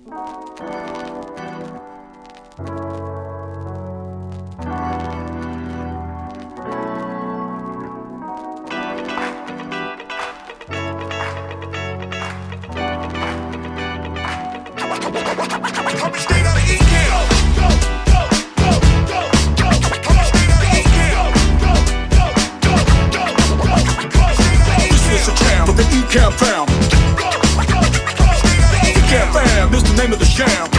Coming straight out of Ecamm. This is a jam for the Ecamm fam. Ecamm fam, this the name of the sham.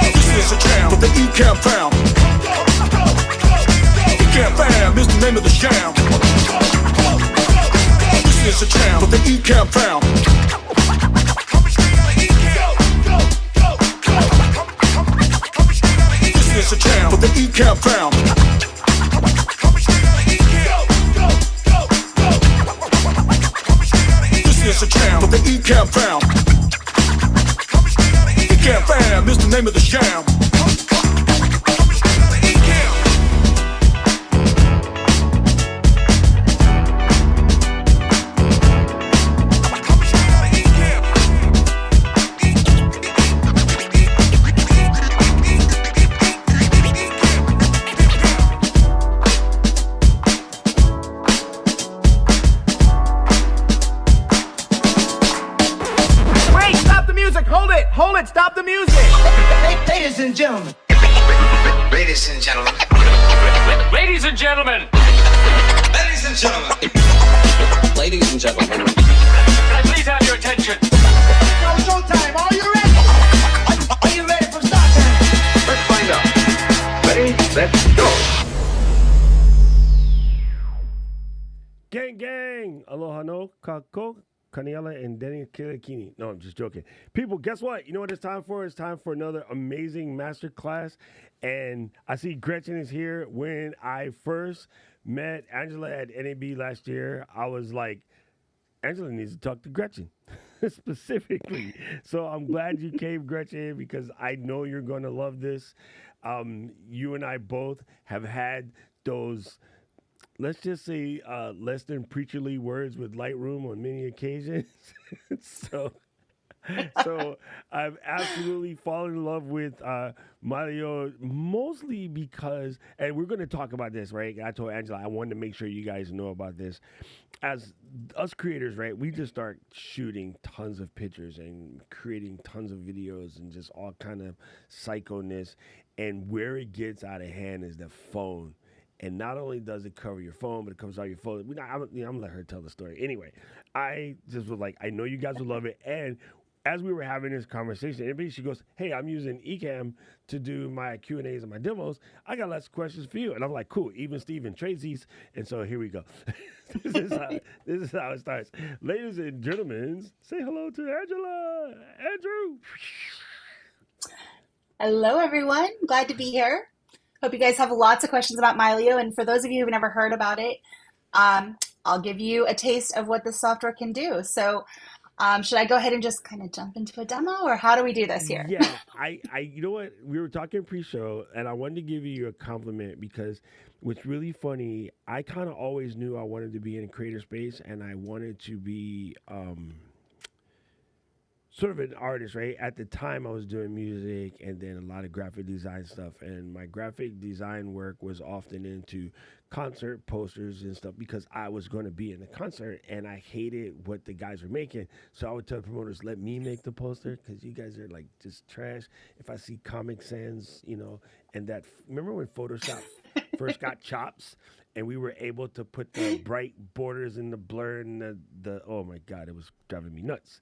This is a jam for the Ecamm fam. Ecamm fam, this the name of the sham. This is a jam for the Ecamm fam. This is a jam for the Ecamm fam. This is a jam for the Ecamm fam. Ecamm fam is the name of the sham. Hold it, stop the music! Ladies and gentlemen. Ladies and gentlemen. Ladies and gentlemen. Ladies and gentlemen. Ladies and gentlemen. Can I please have your attention? Now showtime, are you ready? Are you ready for start time? Let's find out. Ready, let's go. Gang, gang! Aloha no, kako. Kaniela and Denny Kilikini. No, I'm just joking. People, guess what? You know what it's time for? It's time for another amazing masterclass. And I see Gretchen is here. When I first met Angela at NAB last year, I was like, Angela needs to talk to Gretchen specifically. So I'm glad you came, Gretchen, because I know you're going to love this. You and I both have had those, let's just say, less than preacherly words with Lightroom on many occasions. so I've absolutely fallen in love with Mylio, mostly because, and we're going to talk about this, right? I told Angela I wanted to make sure you guys know about this. As us creators, right, we just start shooting tons of pictures and creating tons of videos and just all kind of psychoness. And where it gets out of hand is the phone. And not only does it cover your phone, but it covers all your phone. I'm going to let her tell the story. Anyway, I just was like, I know you guys will love it. And as we were having this conversation, she goes, hey, I'm using Ecamm to do my Q&As and my demos. I got lots of questions for you. And I'm like, cool, even Steven trades these. And so here we go. This is how it starts. Ladies and gentlemen, say hello to Angela. Andrew. Hello, everyone. Glad to be here. Hope you guys have lots of questions about Mylio. And for those of you who've never heard about it, I'll give you a taste of what this software can do. So should I go ahead and just kind of jump into a demo, or how do we do this here? Yeah, you know what? We were talking pre-show, and I wanted to give you a compliment because what's really funny, I kind of always knew I wanted to be in a creator space, and I wanted to be sort of an artist, right? At the time, I was doing music and then a lot of graphic design stuff. And my graphic design work was often into concert posters and stuff because I was going to be in the concert and I hated what the guys were making. So I would tell the promoters, let me make the poster because you guys are like just trash. If I see Comic Sans, and that, remember when Photoshop first got chops? And we were able to put the bright borders and the blur and the oh my God, it was driving me nuts.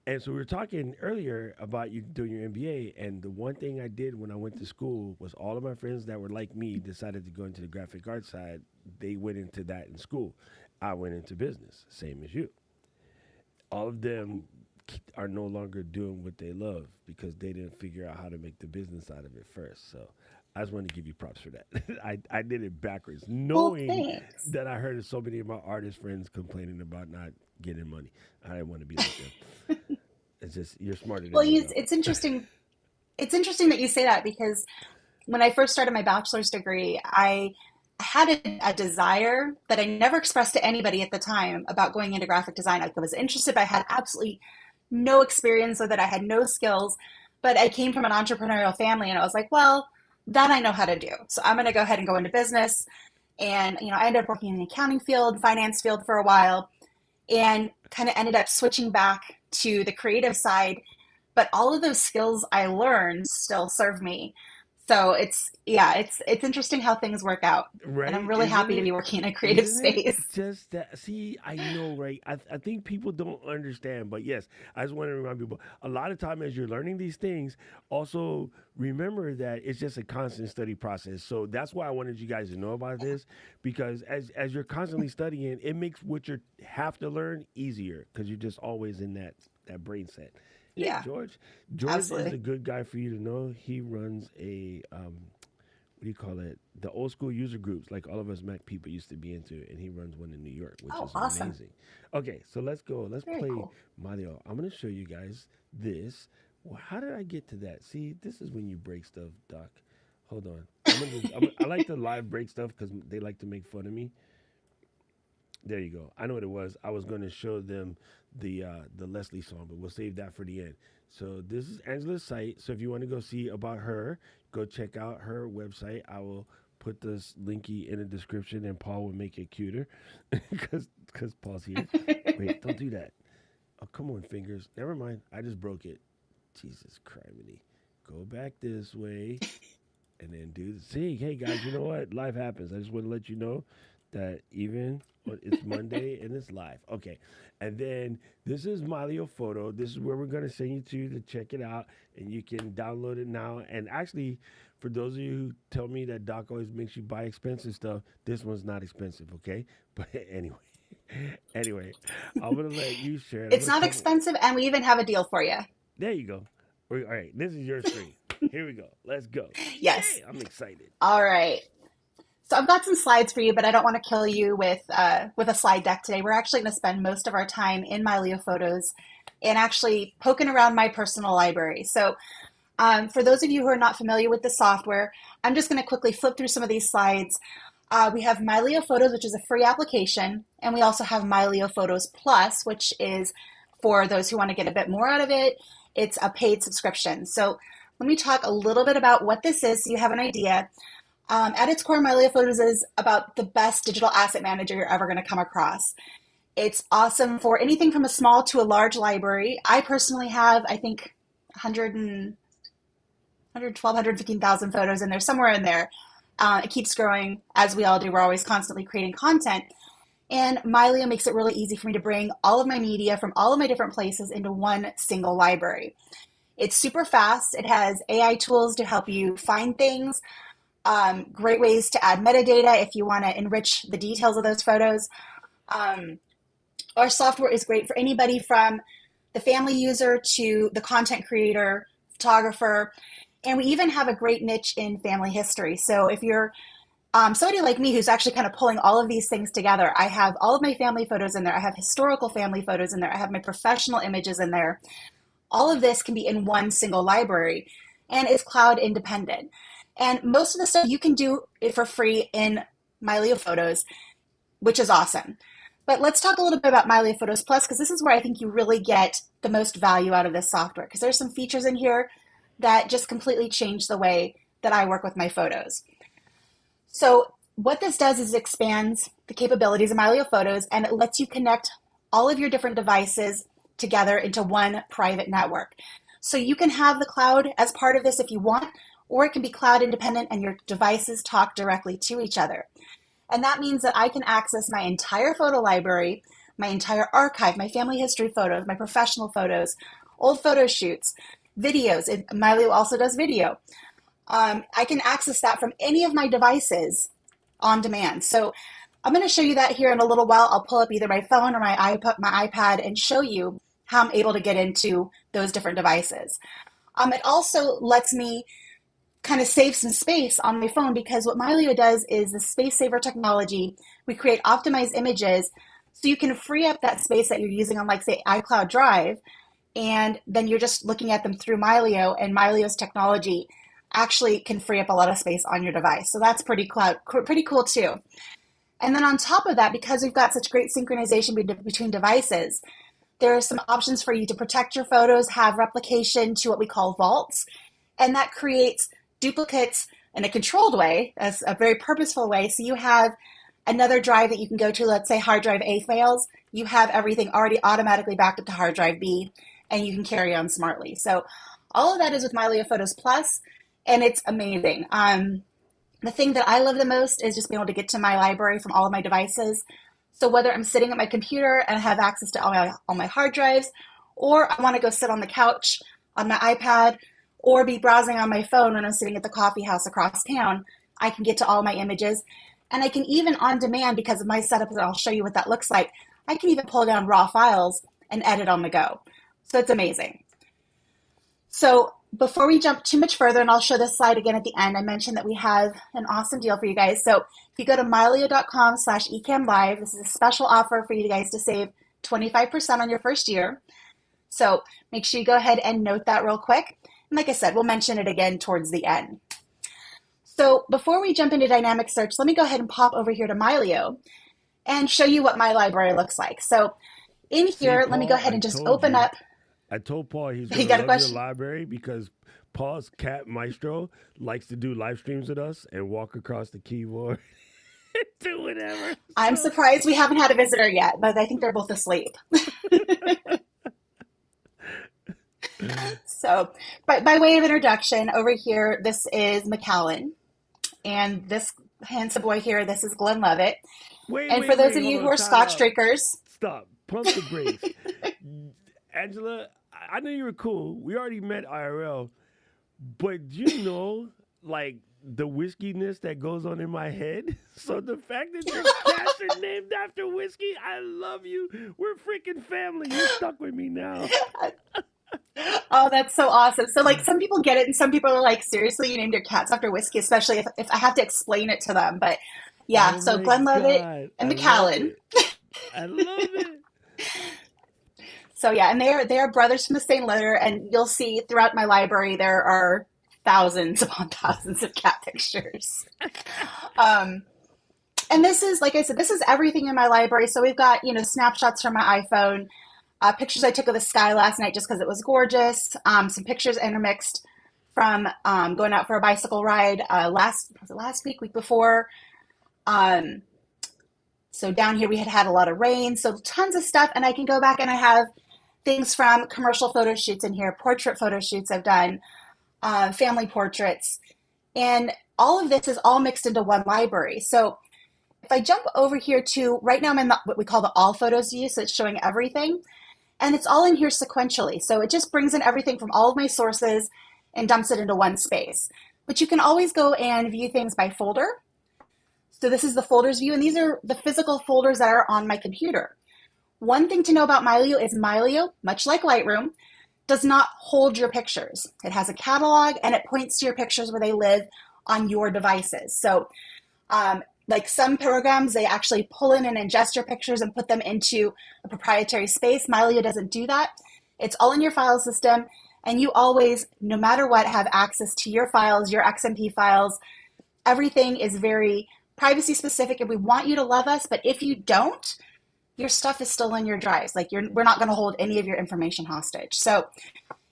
And so we were talking earlier about you doing your MBA, and the one thing I did when I went to school was all of my friends that were like me decided to go into the graphic arts side. They went into that in school. I went into business, same as you. All of them are no longer doing what they love because they didn't figure out how to make the business out of it first. So I just want to give you props for that. I did it backwards, knowing that I heard so many of my artist friends complaining about not getting money. I didn't want to be like them. It's just, you're smarter than me. Well, it's interesting. It's interesting that you say that because when I first started my bachelor's degree, I had a desire that I never expressed to anybody at the time about going into graphic design. I was interested, but I had absolutely no experience with it. I had no skills, but I came from an entrepreneurial family and I was like, well, that I know how to do. So I'm going to go ahead and go into business. And, I ended up working in the accounting field, finance field for a while, and kind of ended up switching back to the creative side. But all of those skills I learned still serve me. So it's interesting how things work out. And I'm Right? really Isn't happy to be it? working in a creative Isn't it space. just that? See, I know, right? I think people don't understand, but yes, I just want to remind people a lot of time as you're learning these things, also remember that it's just a constant study process. So that's why I wanted you guys to know about this because as you're constantly studying, it makes what you have to learn easier because you're just always in that brain set. Hey, Yeah, George. George is a absolutely. good guy for you to know. He runs a what do you call it? The old school user groups, like all of us Mac people used to be into, and he runs one in New York, which Oh, is awesome. amazing. Okay, so let's go. Let's Very play cool. Mario. I'm gonna show you guys this. Well, how did I get to that? See, this is when you break stuff, Doc. Hold on. I like to live break stuff because they like to make fun of me. There you go. I know what it was. I was going to show them the Leslie song, but we'll save that for the end. So this is Angela's site. So if you want to go see about her, go check out her website. I will put this linky in the description, and Paul will make it cuter because Paul's here. Wait, don't do that. Oh, come on, fingers. Never mind. I just broke it. Jesus criminy. Go back this way and then do the see. Hey guys, you know what? Life happens. I just want to let you know that even it's Monday and it's live. Okay, and then this is Mylio Photo. This is where we're gonna send you to check it out, and you can download it now. And actually, for those of you who tell me that Doc always makes you buy expensive stuff, this one's not expensive. Okay, but anyway. Anyway, I'm gonna let you share it. I'm It's gonna not come. expensive, and we even have a deal for you. There you go. All right, this is your screen. Here we go. Let's go. Yes. Yay! I'm excited. All right. So I've got some slides for you, but I don't want to kill you with a slide deck today. We're actually going to spend most of our time in Mylio Photos and actually poking around my personal library. So for those of you who are not familiar with the software, I'm just going to quickly flip through some of these slides. We have Mylio Photos, which is a free application, and we also have Mylio Photos Plus, which is for those who want to get a bit more out of it. It's a paid subscription. So let me talk a little bit about what this is so you have an idea. At its core, Mylio Photos is about the best digital asset manager you're ever going to come across. It's awesome for anything from a small to a large library. I personally have, I think, 100 and 112, 115,000 photos in there, somewhere in there. It keeps growing, as we all do. We're always constantly creating content. And Mylio makes it really easy for me to bring all of my media from all of my different places into one single library. It's super fast. It has AI tools to help you find things, great ways to add metadata if you want to enrich the details of those photos. Um, our software is great for anybody from the family user to the content creator, photographer, and we even have a great niche in family history. So if you're somebody like me who's actually kind of pulling all of these things together, I have all of my family photos in there. I have historical family photos in there. I have my professional images in there. All of this can be in one single library and is cloud independent. And most of the stuff you can do it for free in Mylio Photos, which is awesome. But let's talk a little bit about Mylio Photos Plus, because this is where I think you really get the most value out of this software, because there's some features in here that just completely change the way that I work with my photos. So what this does is it expands the capabilities of Mylio Photos, and it lets you connect all of your different devices together into one private network. So you can have the cloud as part of this if you want, or it can be cloud independent and your devices talk directly to each other. And that means that I can access my entire photo library, my entire archive, my family history photos, my professional photos, old photo shoots, videos. Mylio also does video. I can access that from any of my devices on demand. So I'm going to show you that here in a little while. I'll pull up either my phone or my iPad and show you how I'm able to get into those different devices. It also lets me kind of save some space on my phone, because what Mylio does is the space saver technology. We create optimized images so you can free up that space that you're using on, like, say, iCloud Drive, and then you're just looking at them through Mylio, and Mylio's technology actually can free up a lot of space on your device. So that's pretty cool too. And then on top of that, because we've got such great synchronization between devices, There are some options for you to protect your photos, have replication to what we call vaults, and that creates duplicates in a controlled way, as a very purposeful way. So you have another drive that you can go to, let's say hard drive A fails, you have everything already automatically backed up to hard drive B, and you can carry on smartly. So all of that is with Mylio Photos Plus, and it's amazing. The thing that I love the most is just being able to get to my library from all of my devices. So whether I'm sitting at my computer and have access to all my hard drives, or I want to go sit on the couch on my iPad, or be browsing on my phone when I'm sitting at the coffee house across town, I can get to all my images. And I can even on demand, because of my setup, and I'll show you what that looks like, I can even pull down raw files and edit on the go. So it's amazing. So before we jump too much further, and I'll show this slide again at the end, I mentioned that we have an awesome deal for you guys. So if you go to mylio.com/ecammlive, this is a special offer for you guys to save 25% on your first year. So make sure you go ahead and note that real quick. And like I said, we'll mention it again towards the end. So before we jump into dynamic search, let me go ahead and pop over here to Mylio and show you what my library looks like. So in here, let me go ahead and just open up. I told Paul he's You going got to a love question? your library because Paul's cat Maestro likes to do live streams with us and walk across the keyboard, do whatever. I'm surprised we haven't had a visitor yet, but I think they're both asleep. So by way of introduction, over here, this is McAllen. And this handsome boy here, this is Glenn Levitt. And for those of you who are Scotch drinkers. Stop. Pump the brakes. Angela, I know you were cool. We already met IRL. But you know, like, the whiskiness that goes on in my head? So the fact that your cats are named after whiskey, I love you. We're freaking family. You're stuck with me now. Oh, that's so awesome. So like some people get it and some people are like, seriously, you named your cats after whiskey, especially if I have to explain it to them. But yeah, Oh so my Glenn Levitt God. and I love McAllen. it. I love it. So yeah, and they are brothers from the same litter, and you'll see throughout my library there are thousands upon thousands of cat pictures. And this is, like I said, this is everything in my library. So we've got, snapshots from my iPhone, pictures I took of the sky last night just because it was gorgeous, some pictures intermixed from going out for a bicycle ride last week before. So down here we had a lot of rain, so tons of stuff, and I can go back and I have things from commercial photo shoots in here, portrait photo shoots I've done, family portraits, and all of this is all mixed into one library. So if I jump over here to, right now I'm in what we call the all photos view, so it's showing everything, and it's all in here sequentially. So it just brings in everything from all of my sources and dumps it into one space. But you can always go and view things by folder. So this is the folders view, and these are the physical folders that are on my computer. One thing to know about Mylio is Mylio, much like Lightroom, does not hold your pictures. It has a catalog and it points to your pictures where they live on your devices. So like some programs, they actually pull in and ingest your pictures and put them into a proprietary space. Mylio doesn't do that. It's all in your file system, and you always, no matter what, have access to your files, your XMP files. Everything is very privacy specific, and we want you to love us, but if you don't, your stuff is still in your drives. Like we're not going to hold any of your information hostage. So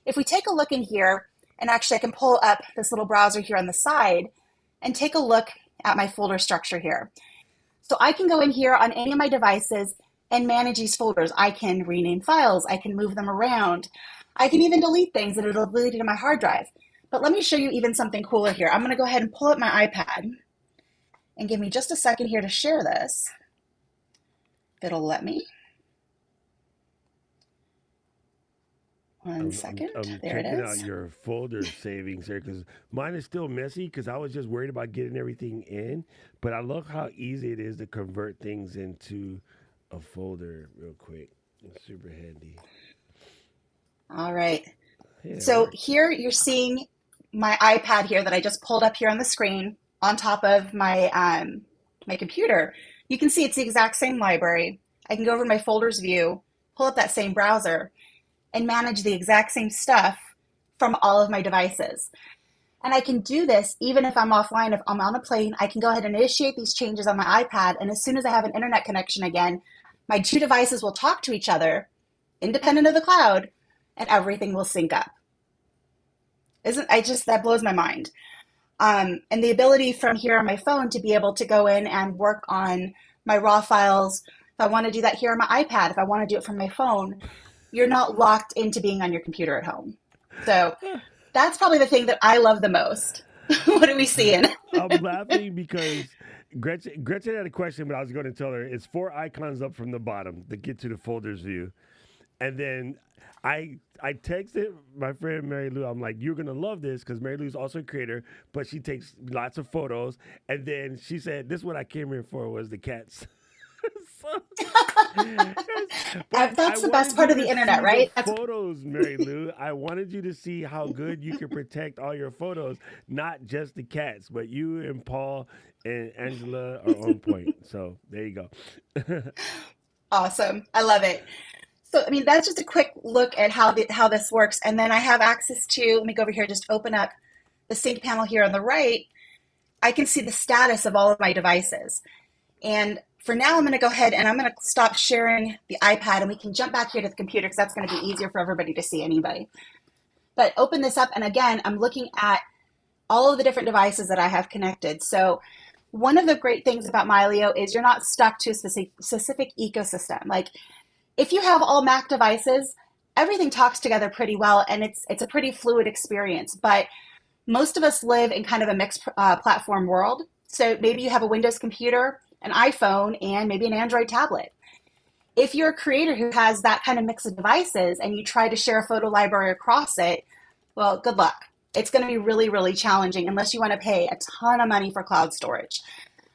if we take a look in here, and actually I can pull up this little browser here on the side and take a look at my folder structure here. So I can go in here on any of my devices and manage these folders. I can rename files. I can move them around. I can even delete things and it'll delete it in my hard drive. But let me show you even something cooler here. I'm going to go ahead and pull up my iPad, and give me just a second here to share this. If it'll let me. One second. I'm there it checking is. out your folder savings here because mine is still messy because I was just worried about getting everything in. But I love how easy it is to convert things into a folder real quick. It's super handy. All right. Yeah, So here you're seeing my iPad here that I just pulled up here on the screen on top of my my computer. You can see it's the exact same library. I can go over to my folders view, pull up that same browser, and manage the exact same stuff from all of my devices. And I can do this even if I'm offline. If I'm on a plane, I can go ahead and initiate these changes on my iPad, and as soon as I have an internet connection again, my two devices will talk to each other, independent of the cloud, and everything will sync up. That blows my mind. And the ability from here on my phone to be able to go in and work on my raw files. If I want to do that here on my iPad, if I want to do it from my phone, you're not locked into being on your computer at home. So that's probably the thing that I love the most. What are we seeing? I'm laughing because Gretchen had a question, but I was going to tell her it's 4 icons up from the bottom to get to the folders view. And then I texted my friend Mary Lou. I'm like, you're going to love this because Mary Lou's also a creator, but she takes lots of photos. And then she said, this is what I came here for was the cats. That's the best part of the internet, right? Photos, Mary Lou. I wanted you to see how good you can protect all your photos, not just the cats, but you and Paul and Angela are on point. So there you go. Awesome. I love it. So, I mean, that's just a quick look at how this works. And then I have access to, let me go over here, just open up the sync panel here on the right. I can see the status of all of my devices. And for now, I'm going to go ahead and I'm going to stop sharing the iPad and we can jump back here to the computer because that's going to be easier for everybody to see anybody. But open this up and again, I'm looking at all of the different devices that I have connected. So one of the great things about Mylio is you're not stuck to a specific ecosystem. Like if you have all Mac devices, everything talks together pretty well and it's a pretty fluid experience. But most of us live in kind of a mixed platform world. So maybe you have a Windows computer, an iPhone, and maybe an Android tablet. If you're a creator who has that kind of mix of devices and you try to share a photo library across it, well, good luck. It's going to be really, really challenging unless you want to pay a ton of money for cloud storage.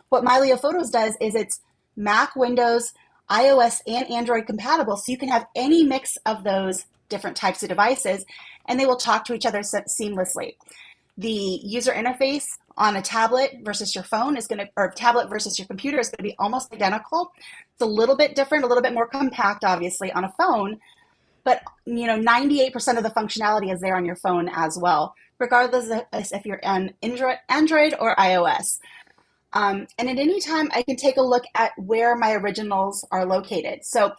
What MylioPhotos does is it's Mac, Windows, iOS, and Android compatible, so you can have any mix of those different types of devices, and they will talk to each other seamlessly. The user interface on a tablet versus your phone or tablet versus your computer is going to be almost identical. It's a little bit different, a little bit more compact, obviously, on a phone, but 98% of the functionality is there on your phone as well, regardless of if you're on Android or iOS. And at any time, I can take a look at where my originals are located. So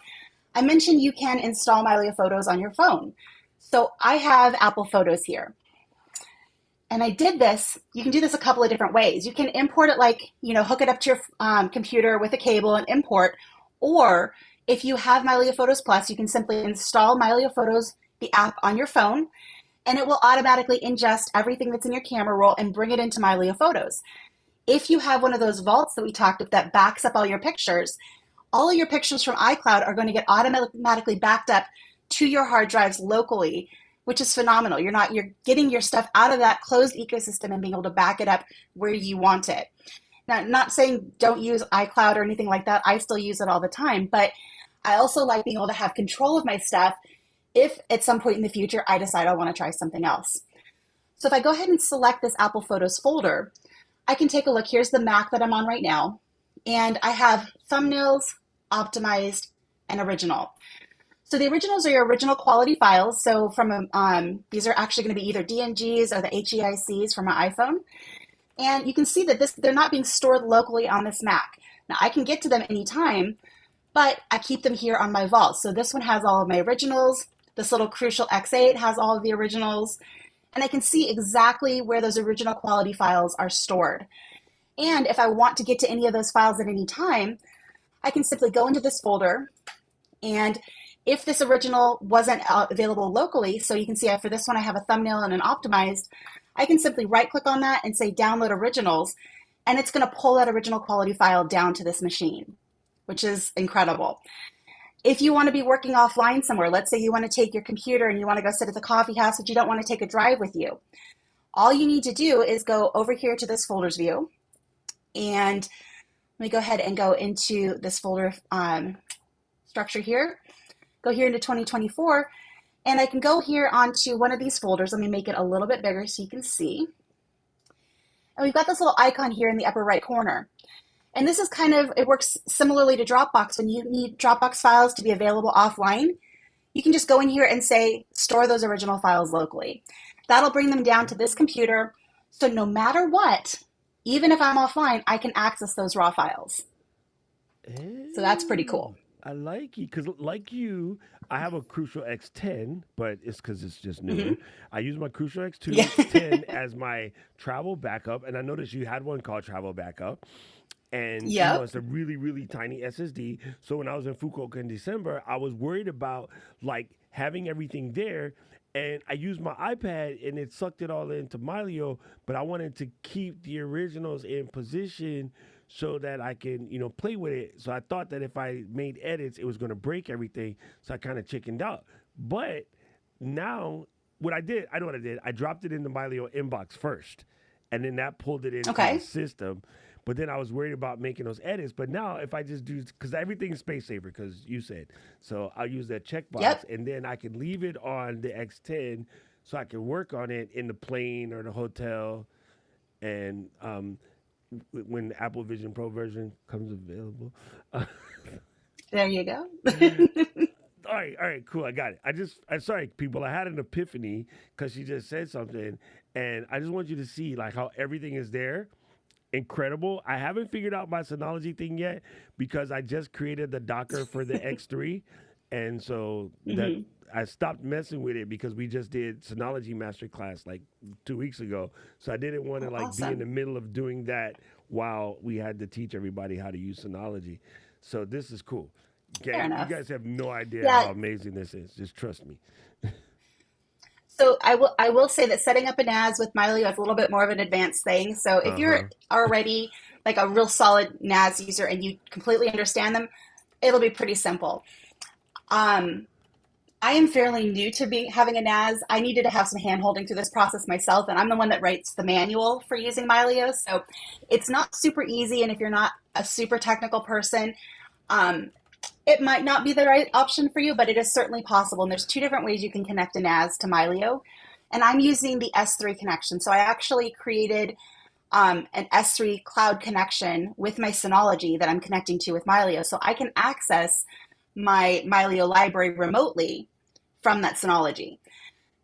I mentioned you can install MylioPhotos on your phone. So I have Apple Photos here. And I did this, you can do this a couple of different ways. You can import it hook it up to your computer with a cable and import. Or if you have MylioPhotos Plus, you can simply install MylioPhotos, the app, on your phone, and it will automatically ingest everything that's in your camera roll and bring it into MylioPhotos. If you have one of those vaults that we talked about that backs up all your pictures from iCloud are going to get automatically backed up to your hard drives locally, which is phenomenal. You're getting your stuff out of that closed ecosystem and being able to back it up where you want it. Now, I'm not saying don't use iCloud or anything like that. I still use it all the time, but I also like being able to have control of my stuff if at some point in the future I decide I want to try something else. So if I go ahead and select this Apple Photos folder, I can take a look. Here's the Mac that I'm on right now, and I have thumbnails, optimized, and original. So the originals are your original quality files. So these are actually going to be either DNGs or the HEICs from my iPhone. And you can see that they're not being stored locally on this Mac. Now I can get to them anytime, but I keep them here on my vault. So this one has all of my originals. This little Crucial X8 has all of the originals. And I can see exactly where those original quality files are stored. And if I want to get to any of those files at any time, I can simply go into this folder, and if this original wasn't available locally, so you can see for this one I have a thumbnail and an optimized, I can simply right click on that and say download originals, and it's going to pull that original quality file down to this machine, which is incredible. If you want to be working offline somewhere, let's say you want to take your computer and you want to go sit at the coffee house, but you don't want to take a drive with you. All you need to do is go over here to this folders view, and let me go ahead and go into this folder structure here. Go here into 2024, and I can go here onto one of these folders. Let me make it a little bit bigger so you can see. And we've got this little icon here in the upper right corner. And this is it works similarly to Dropbox. When you need Dropbox files to be available offline, you can just go in here and say, store those original files locally. That'll bring them down to this computer. So no matter what, even if I'm offline, I can access those raw files. So that's pretty cool. I like it because, like you, I have a Crucial X10, but it's because it's just Hmm. newer. I use my Crucial Yeah. X2 10 as my travel backup, and I noticed you had one called Travel Backup. And Yep. it's a really really tiny SSD. So when I was in Fukuoka in December, I was worried about like having everything there, and I used my iPad and it sucked it all into Mylio. But I wanted to keep the originals in position so that I can play with it. So I thought that if I made edits, it was going to break everything. So I kind of chickened out. But now what I did, I know what I did. I dropped it in the Mylio inbox first, and then that pulled it into the Okay. system. But then I was worried about making those edits. But now if I just do, because everything is space saver, because you said, so I'll use that checkbox, Yep. and then I can leave it on the X10, so I can work on it in the plane or the hotel, and when the Apple Vision Pro version comes available. There you go. All right, cool. I got it. I'm sorry, people. I had an epiphany because she just said something, and I just want you to see like how everything is there. Incredible. I haven't figured out my Synology thing yet because I just created the Docker for the X3, and so that Hmm. I stopped messing with it because we just did Synology Masterclass like 2 weeks ago. So I didn't want to Oh, like be in the awesome. middle of doing that while we had to teach everybody how to use Synology. So this is cool. Fair Okay, you enough. guys have no idea Yeah. how amazing this is. Just trust me. So I will say that setting up a NAS with Mylio is a little bit more of an advanced thing. So if Uh you're huh. already like a real solid NAS user and you completely understand them, it'll be pretty simple. Um, I am fairly new to being having a NAS. I needed to have some hand holding through this process myself, and I'm the one that writes the manual for using Mylio. So it's not super easy, and if you're not a super technical person, um, it might not be the right option for you, but it is certainly possible. And there's two different ways you can connect a NAS to Mylio. And I'm using the S3 connection. So I actually created an S3 cloud connection with my Synology that I'm connecting to with Mylio. So I can access my Mylio library remotely from that Synology.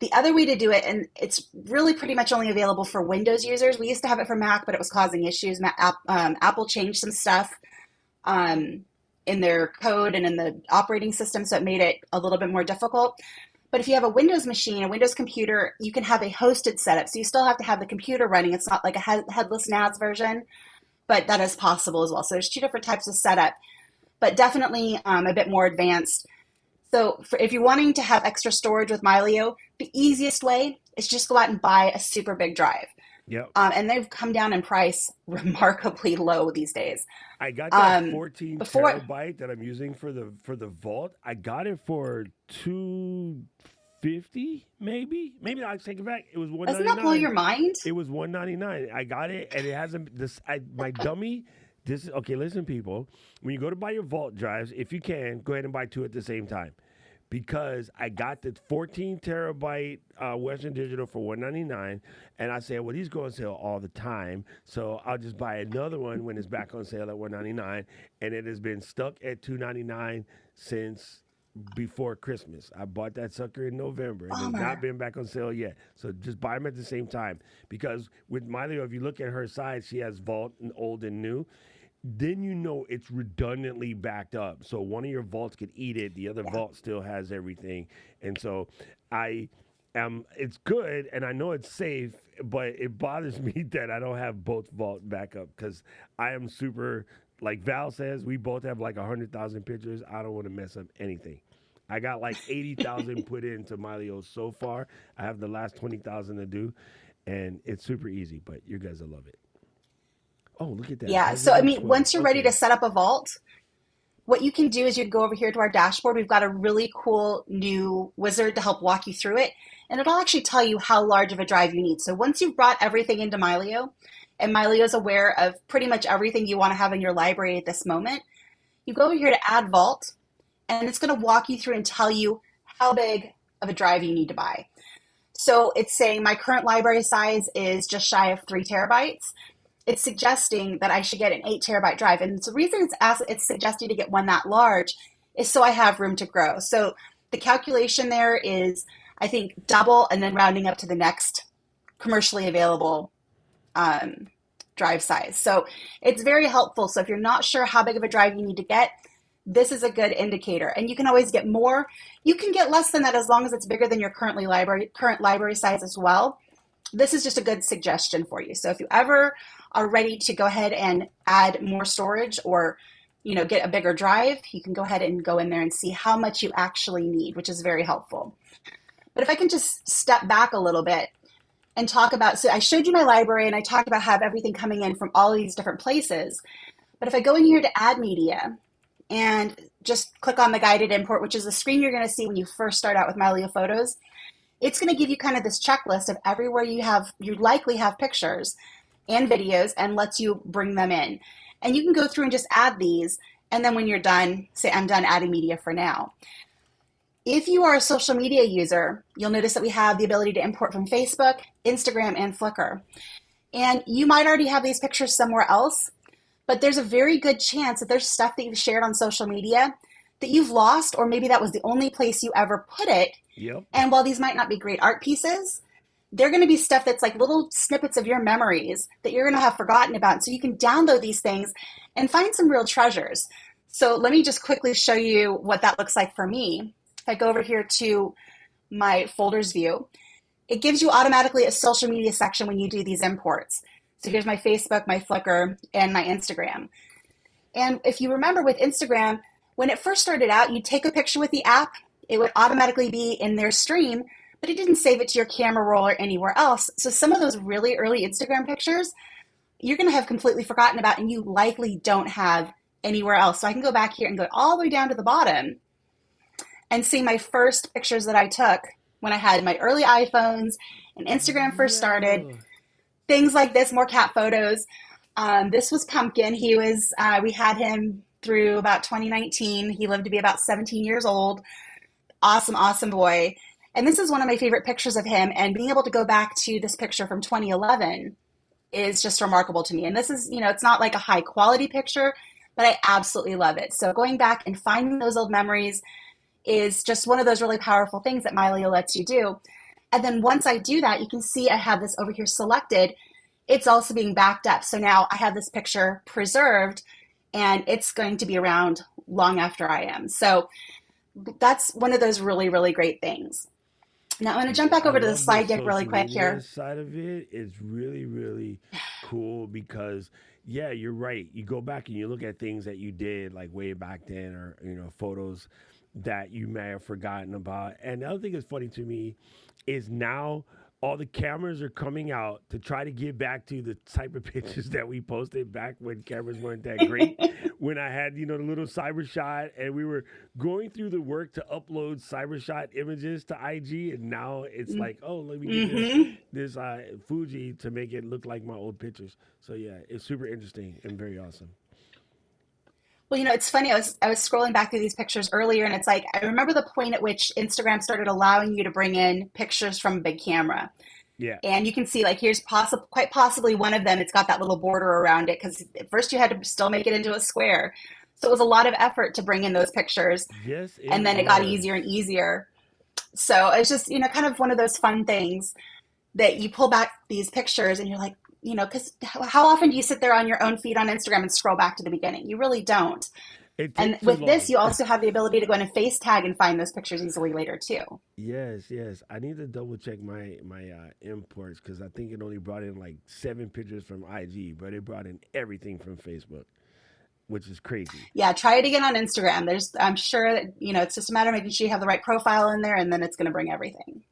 The other way to do it, and it's really pretty much only available for Windows users. We used to have it for Mac, but it was causing issues. Apple changed some stuff um, in their code and in the operating system, so it made it a little bit more difficult. But if you have a Windows machine, a Windows computer, you can have a hosted setup. So you still have to have the computer running. It's not like a headless NAS version, but that is possible as well. So there's two different types of setup, but definitely a bit more advanced. So if you're wanting to have extra storage with Mylio, the easiest way is just go out and buy a super big drive. Yep. And they've come down in price remarkably low these days. I got that Um, 14 before, terabyte that I'm using for the vault. I got it for 250, maybe. Maybe I'll take it back. It was doesn't that blow 199. your mind? It was 199. I got it, and it hasn't. My dummy. This is okay. Listen, people. When you go to buy your vault drives, if you can, go ahead and buy two at the same time, because I got the 14 terabyte Western Digital for 199, and I said, well, these go on sale all the time, so I'll just buy another one when it's back on sale at 199, and it has been stuck at 299 since before Christmas. I bought that sucker in November. It has not Bummer. been back on sale yet. So just buy them at the same time. Because with Mylio, if you look at her side, she has Vault and Old and New. Then it's redundantly backed up. So one of your vaults could eat it, the other Yeah. vault still has everything. And so I it's good and I know it's safe, but it bothers me that I don't have both vault backup because I am super, like Val says, we both have like 100,000 pictures. I don't want to mess up anything. I got like 80,000 put into Mylio so far. I have the last 20,000 to do, and it's super easy, but you guys will love it. Oh, look at that. Yeah. So, I Hydrogen mean, 12. once you're ready to Okay. set up a vault, what you can do is you can go over here to our dashboard. We've got a really cool new wizard to help walk you through it. And it'll actually tell you how large of a drive you need. So once you've brought everything into Mylio, and Mylio is aware of pretty much everything you want to have in your library at this moment, you go over here to add vault, and it's going to walk you through and tell you how big of a drive you need to buy. So it's saying my current library size is just shy of 3 terabytes. It's suggesting that I should get an 8 terabyte drive. And the reason it's suggesting to get one that large is so I have room to grow. So the calculation there is, I think, double and then rounding up to the next commercially available drive size. So it's very helpful. So if you're not sure how big of a drive you need to get, this is a good indicator. And you can always get more. You can get less than that as long as it's bigger than your current library size as well. This is just a good suggestion for you. So if you ever are ready to go ahead and add more storage or get a bigger drive, you can go ahead and go in there and see how much you actually need, which is very helpful. But if I can just step back a little bit and talk about, so I showed you my library and I talked about have everything coming in from all of these different places. But if I go in here to add media and just click on the guided import, which is the screen you're going to see when you first start out with Mylio Photos, it's going to give you kind of this checklist of everywhere you likely have pictures and videos and lets you bring them in. And you can go through and just add these. And then when you're done, say, I'm done adding media for now. If you are a social media user, you'll notice that we have the ability to import from Facebook, Instagram, and Flickr. And you might already have these pictures somewhere else, but there's a very good chance that there's stuff that you've shared on social media that you've lost, or maybe that was the only place you ever put it. Yep. And while these might not be great art pieces, they're going to be stuff that's like little snippets of your memories that you're going to have forgotten about. So you can download these things and find some real treasures. So let me just quickly show you what that looks like for me. If I go over here to my folders view, it gives you automatically a social media section when you do these imports. So here's my Facebook, my Flickr, and my Instagram. And if you remember with Instagram, when it first started out, you'd take a picture with the app, it would automatically be in their stream, but it didn't save it to your camera roll or anywhere else. So some of those really early Instagram pictures, you're going to have completely forgotten about, and you likely don't have anywhere else. So I can go back here and go all the way down to the bottom and see my first pictures that I took when I had my early iPhones and Instagram first started. Things like this, more cat photos. This was Pumpkin. He was, we had him through about 2019. He lived to be about 17 years old. Awesome, awesome boy. And this is one of my favorite pictures of him. And being able to go back to this picture from 2011 is just remarkable to me. And this is, it's not like a high quality picture, but I absolutely love it. So going back and finding those old memories is just one of those really powerful things that Mylio lets you do. And then once I do that, you can see I have this over here selected. It's also being backed up. So now I have this picture preserved and it's going to be around long after I am. So that's one of those really, really great things. Now I'm going to jump back over to the slide deck really quick here. Side of it is really, really cool because, yeah, you're right. You go back and you look at things that you did like way back then, or photos that you may have forgotten about. And the other thing that's funny to me is now all the cameras are coming out to try to get back to the type of pictures that we posted back when cameras weren't that great. When I had, the little CyberShot, and we were going through the work to upload CyberShot images to IG, and now it's like, oh, let me get this Fuji to make it look like my old pictures. So yeah, it's super interesting and very awesome. Well, it's funny. I was scrolling back through these pictures earlier, and it's like I remember the point at which Instagram started allowing you to bring in pictures from a big camera. Yeah. And you can see, like, here's quite possibly one of them. It's got that little border around it because at first you had to still make it into a square. So it was a lot of effort to bring in those pictures. Yes. And then it got easier and easier. So it's just, kind of one of those fun things that you pull back these pictures and you're like, because how often do you sit there on your own feed on Instagram and scroll back to the beginning? You really don't. And with this, you also have the ability to go in and face tag and find those pictures easily later too. Yes. I need to double check my imports because I think it only brought in like 7 pictures from IG, but it brought in everything from Facebook, which is crazy. Yeah, try it again on Instagram. I'm sure that, it's just a matter of making sure you have the right profile in there, and then it's going to bring everything.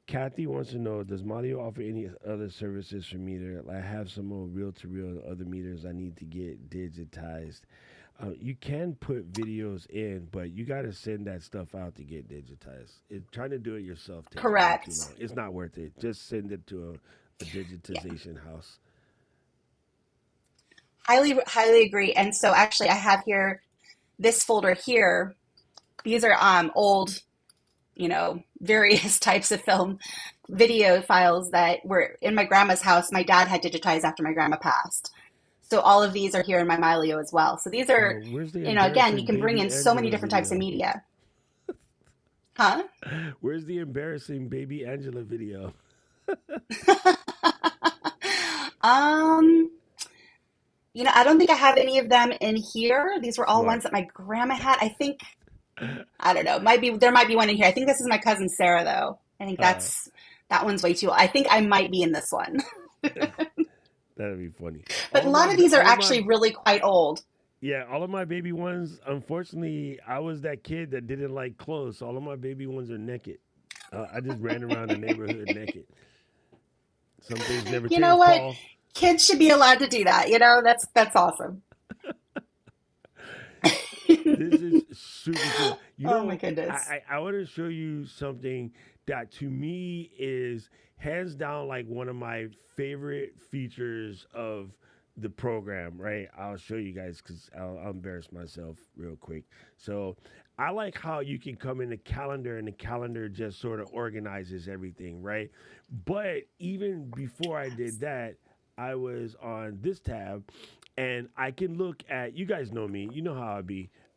Kathy wants to know, does Mylio offer any other services for meter? I have some more reel-to-reel other meters I need to get digitized. You can put videos in, but you got to send that stuff out to get digitized. Trying to do it yourself takes correct. too long. It's not worth it. Just send it to a digitization house. Highly, highly agree. And so actually I have here this folder here. These are old, various types of film video files that were in my grandma's house. My dad had digitized after my grandma passed. So all of these are here in my Mylio as well. So these are, again, you can bring in so many different types of media. Huh? Where's the embarrassing baby Angela video? I don't think I have any of them in here. These were all Smart. ones that my grandma had. I think, I don't know. There might be one in here. I think this is my cousin Sarah, though. I think Uh, that one's way too. I think I might be in this one. that'd be funny. But a lot of these are All of my, actually really quite old. yeah, all of my baby ones. Unfortunately, I was that kid that didn't like clothes. So all of my baby ones are naked. I just ran around the neighborhood naked. Some things never You know change, what? Paul. Kids should be allowed to do that. That's awesome. This is super cool. Oh my goodness. I want to show you something that to me is hands down like one of my favorite features of the program, right? I'll show you guys because I'll embarrass myself real quick. So I like how you can come in the calendar and the calendar just sort of organizes everything, right? But even before I did that, I was on this tab and I can look at, you guys know me, you know how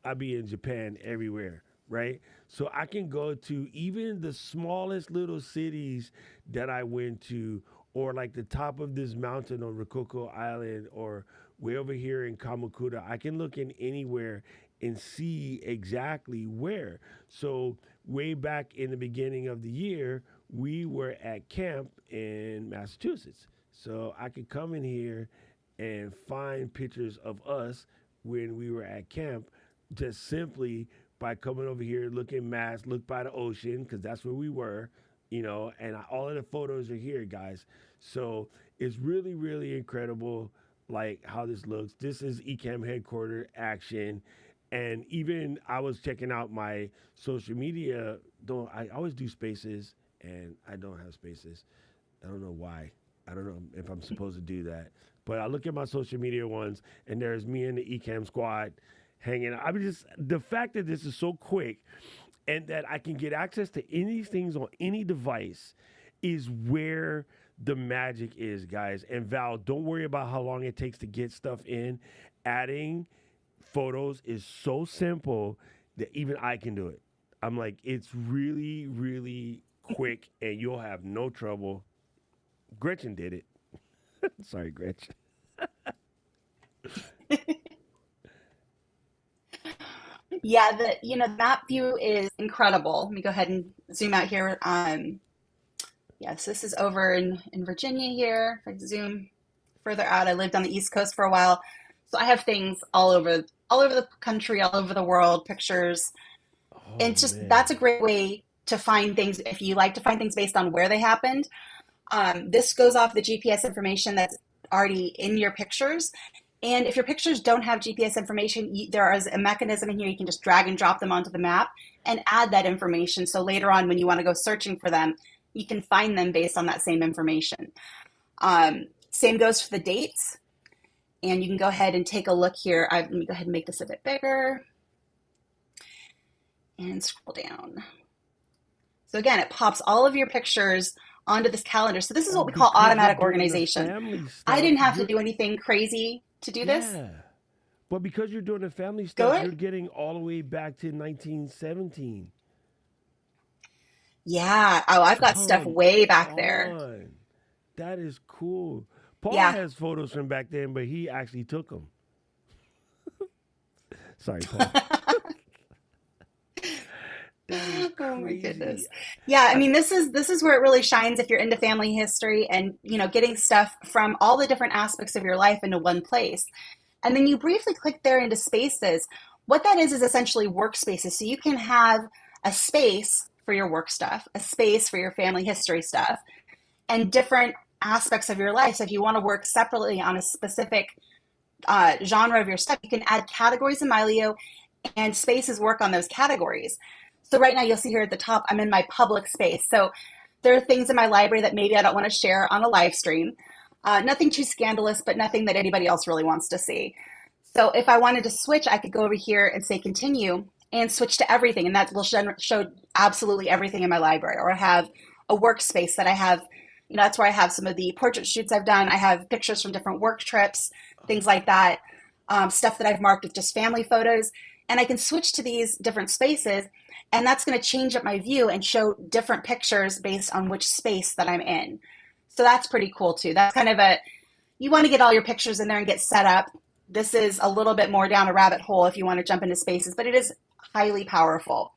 I be in Japan everywhere, right? So I can go to even the smallest little cities that I went to, or like the top of this mountain on Rokoko Island, or way over here in Kamakura. I can look in anywhere and see exactly where. So way back in the beginning of the year, we were at camp in Massachusetts. So I could come in here and find pictures of us when we were at camp just simply by coming over here, looking look by the ocean, because that's where we were, and all of the photos are here, guys. So it's really, really incredible, like how this looks. This is Ecamm headquarter action. And even I was checking out my social media. Don't I always do spaces and I don't have spaces. I don't know why. I don't know if I'm supposed to do that. But I look at my social media ones and there's me and the Ecamm squad hanging out. I mean, just the fact that this is so quick and that I can get access to any of these things on any device is where the magic is, guys. And Val, don't worry about how long it takes to get stuff in. Adding photos is so simple that even I can do it. I'm like, it's really, really quick and you'll have no trouble. Gretchen did it. Sorry, Gretchen. Yeah, the map view is incredible. Let me go ahead and zoom out here. Yes, this is over in Virginia here. If I zoom further out, I lived on the East Coast for a while. So I have things all over the country, all over the world, pictures. And Oh, it's just man. that's a great way to find things if you like to find things based on where they happened. This goes off the GPS information that's already in your pictures. And if your pictures don't have GPS information, there is a mechanism in here you can just drag and drop them onto the map and add that information. So later on, when you want to go searching for them, you can find them based on that same information. Same goes for the dates. And you can go ahead and take a look here. Let me go ahead and make this a bit bigger and scroll down. So again, it pops all of your pictures onto this calendar. So this is Oh, what we call because you're automatic doing the organization. family I stuff, didn't have to do anything crazy to do this. yeah. But because you're doing the family Go stuff, you're ahead. getting all the way back to 1917. Yeah. Oh, I've got stuff Come way back there. on. That is cool. Paul Yeah. has photos from back then, but he actually took them. Sorry, Paul. That is Oh my crazy. goodness. Yeah, I mean this is where it really shines if you're into family history and getting stuff from all the different aspects of your life into one place. And then you briefly click there into spaces. What that is essentially workspaces. So you can have a space for your work stuff, a space for your family history stuff, and different aspects of your life. So if you want to work separately on a specific genre of your stuff, you can add categories in Mylio and spaces work on those categories. So right now you'll see here at the top, I'm in my public space. So there are things in my library that maybe I don't want to share on a live stream. Nothing too scandalous, but nothing that anybody else really wants to see. So if I wanted to switch, I could go over here and say continue and switch to everything. And that will show absolutely everything in my library. Or I have a workspace that I have, that's where I have some of the portrait shoots I've done. I have pictures from different work trips, things like that, stuff that I've marked with just family photos. And I can switch to these different spaces, and that's going to change up my view and show different pictures based on which space that I'm in. So that's pretty cool too. That's kind of you want to get all your pictures in there and get set up. this is a little bit more down a rabbit hole if you want to jump into spaces, but it is highly powerful.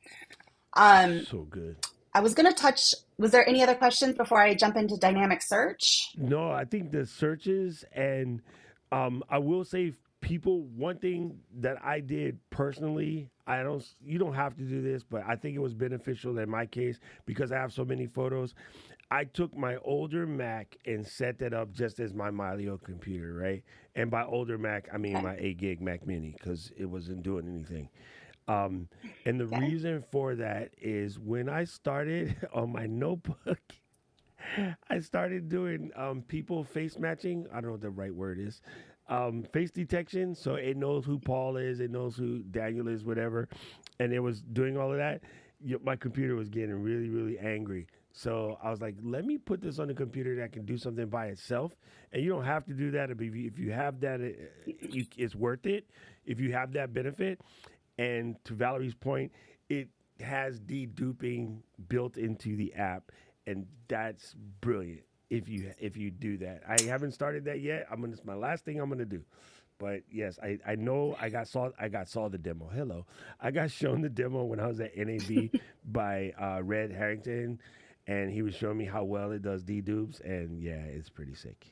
So good. I was going to touch, was there any other questions before I jump into dynamic search? No, I think the searches and I will say people one thing that I did personally, you don't have to do this, but I think it was beneficial in my case because I have so many photos. I took my older Mac and set that up just as my Mylio computer, right? And by older Mac, I mean my 8 gig Mac Mini because it wasn't doing anything. And the reason for that is when I started on my notebook, I started doing people face matching. I don't know what the right word is. Face detection. So it knows who Paul is. It knows who Daniel is, whatever. And it was doing all of that. My computer was getting really, really angry. So I was like, let me put this on a computer that can do something by itself. And you don't have to do that. If you have that, it's worth it. If you have that benefit. And to Valerie's point, it has deduping built into the app. And that's brilliant if you do that. I haven't started that yet. It's my last thing I'm gonna do. But yes, I know I got saw the demo. Hello. I got shown the demo when I was at NAB by Red Harrington, and he was showing me how well it does dedupes, and yeah, it's pretty sick.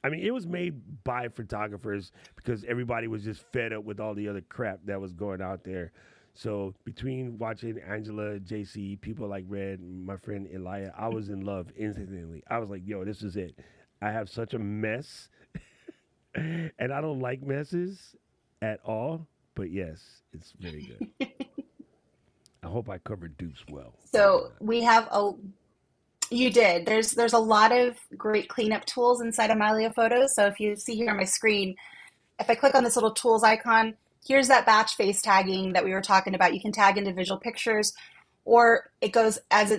I mean, it was made by photographers because everybody was just fed up with all the other crap that was going out there. So between watching Angela, JC, people like Red, my friend Elia, I was in love instantly. I was like, yo, this is it. I have such a mess, and I don't like messes at all. But yes, it's very good. I hope I covered dupes well. So we have you did. There's a lot of great cleanup tools inside of Mylio Photos. So if you see here on my screen, if I click on this little tools icon, here's that batch face tagging that we were talking about. You can tag individual pictures, or it goes as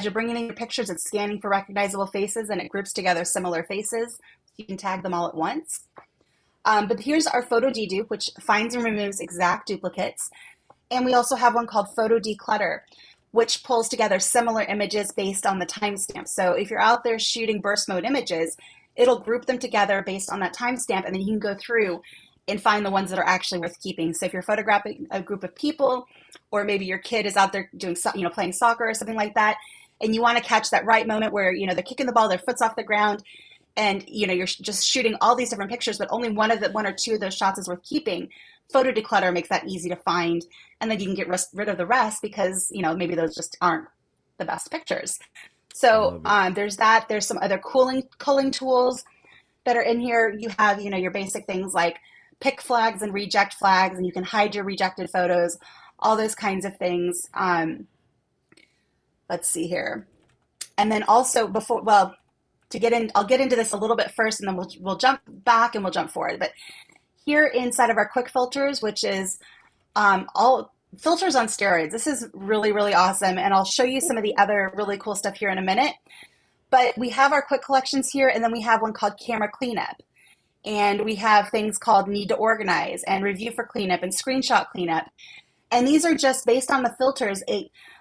you're bringing in your pictures, it's scanning for recognizable faces and it groups together similar faces. You can tag them all at once. But here's our photo dedupe, which finds and removes exact duplicates. And we also have one called photo declutter, which pulls together similar images based on the timestamp. So if you're out there shooting burst mode images, it'll group them together based on that timestamp, and then you can go through and find the ones that are actually worth keeping. So if you're photographing a group of people, or maybe your kid is out there doing, playing soccer or something like that, and you want to catch that right moment where, they're kicking the ball, their foot's off the ground, and, you're just shooting all these different pictures, but only one or two of those shots is worth keeping. Photo declutter makes that easy to find, and then you can get rid of the rest because, maybe those just aren't the best pictures. So there's that. There's some other culling tools that are in here. You have, your basic things like pick flags and reject flags, and you can hide your rejected photos, all those kinds of things. Let's see here. And then also I'll get into this a little bit first, and then we'll jump back and we'll jump forward. But here inside of our quick filters, which is all filters on steroids. This is really, really awesome. And I'll show you some of the other really cool stuff here in a minute. But we have our quick collections here, and then we have one called camera cleanup. And we have things called need to organize and review for cleanup and screenshot cleanup. And these are just based on the filters.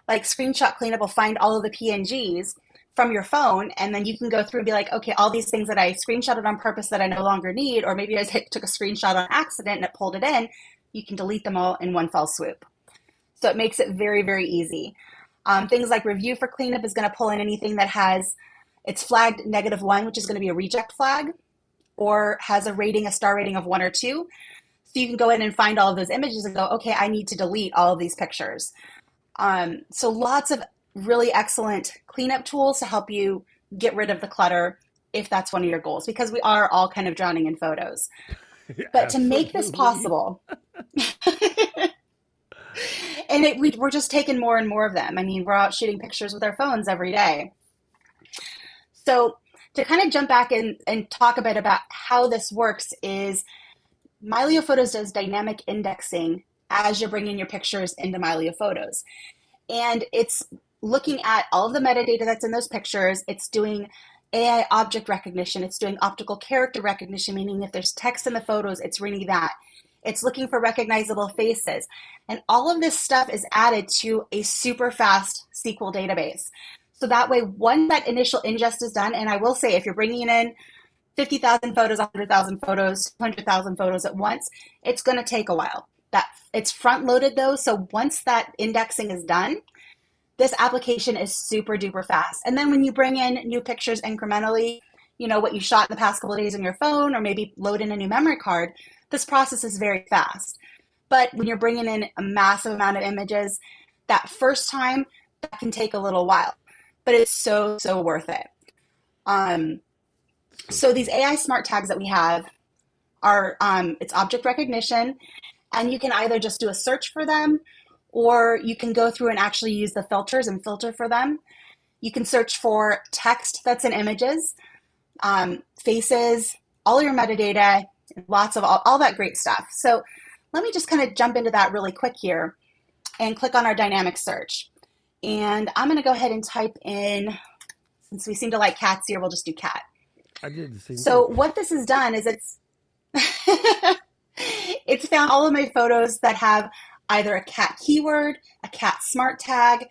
Like screenshot cleanup will find all of the PNGs from your phone, and then you can go through and be like, okay, all these things that I screenshotted on purpose that I no longer need, or maybe I took a screenshot on accident and it pulled it in, you can delete them all in one fell swoop. So it makes it very, very easy. Things like review for cleanup is going to pull in anything that it's flagged -1, which is going to be a reject flag, or has a star rating of 1 or 2. So you can go in and find all of those images and go, okay, I need to delete all of these pictures. So lots of really excellent cleanup tools to help you get rid of the clutter if that's one of your goals, because we are all kind of drowning in photos. But to make this possible, and we're just taking more and more of them. I mean, we're out shooting pictures with our phones every day. So to kind of jump back and talk a bit about how this works is Mylio Photos does dynamic indexing as you're bringing your pictures into Mylio Photos. And it's looking at all of the metadata that's in those pictures. It's doing AI object recognition. It's doing optical character recognition, meaning if there's text in the photos, it's reading that. It's looking for recognizable faces. And all of this stuff is added to a super fast SQL database. So that way, that initial ingest is done, and I will say, if you're bringing in 50,000 photos, 100,000 photos, 200,000 photos at once, it's going to take a while. That it's front loaded though, so once that indexing is done, this application is super duper fast. And then when you bring in new pictures incrementally, what you shot in the past couple of days on your phone, or maybe load in a new memory card, this process is very fast. But when you're bringing in a massive amount of images, that first time, that can take a little while, but it's so, so worth it. So these AI smart tags that we have are, it's object recognition, and you can either just do a search for them, or you can go through and actually use the filters and filter for them. You can search for text that's in images, faces, all your metadata, lots of all that great stuff. So let me just kind of jump into that really quick here and click on our dynamic search. And I'm going to go ahead and type in, since we seem to like cats here, we'll just do cat. I did the same So thing. what this has done is it's found all of my photos that have either a cat keyword, a cat smart tag.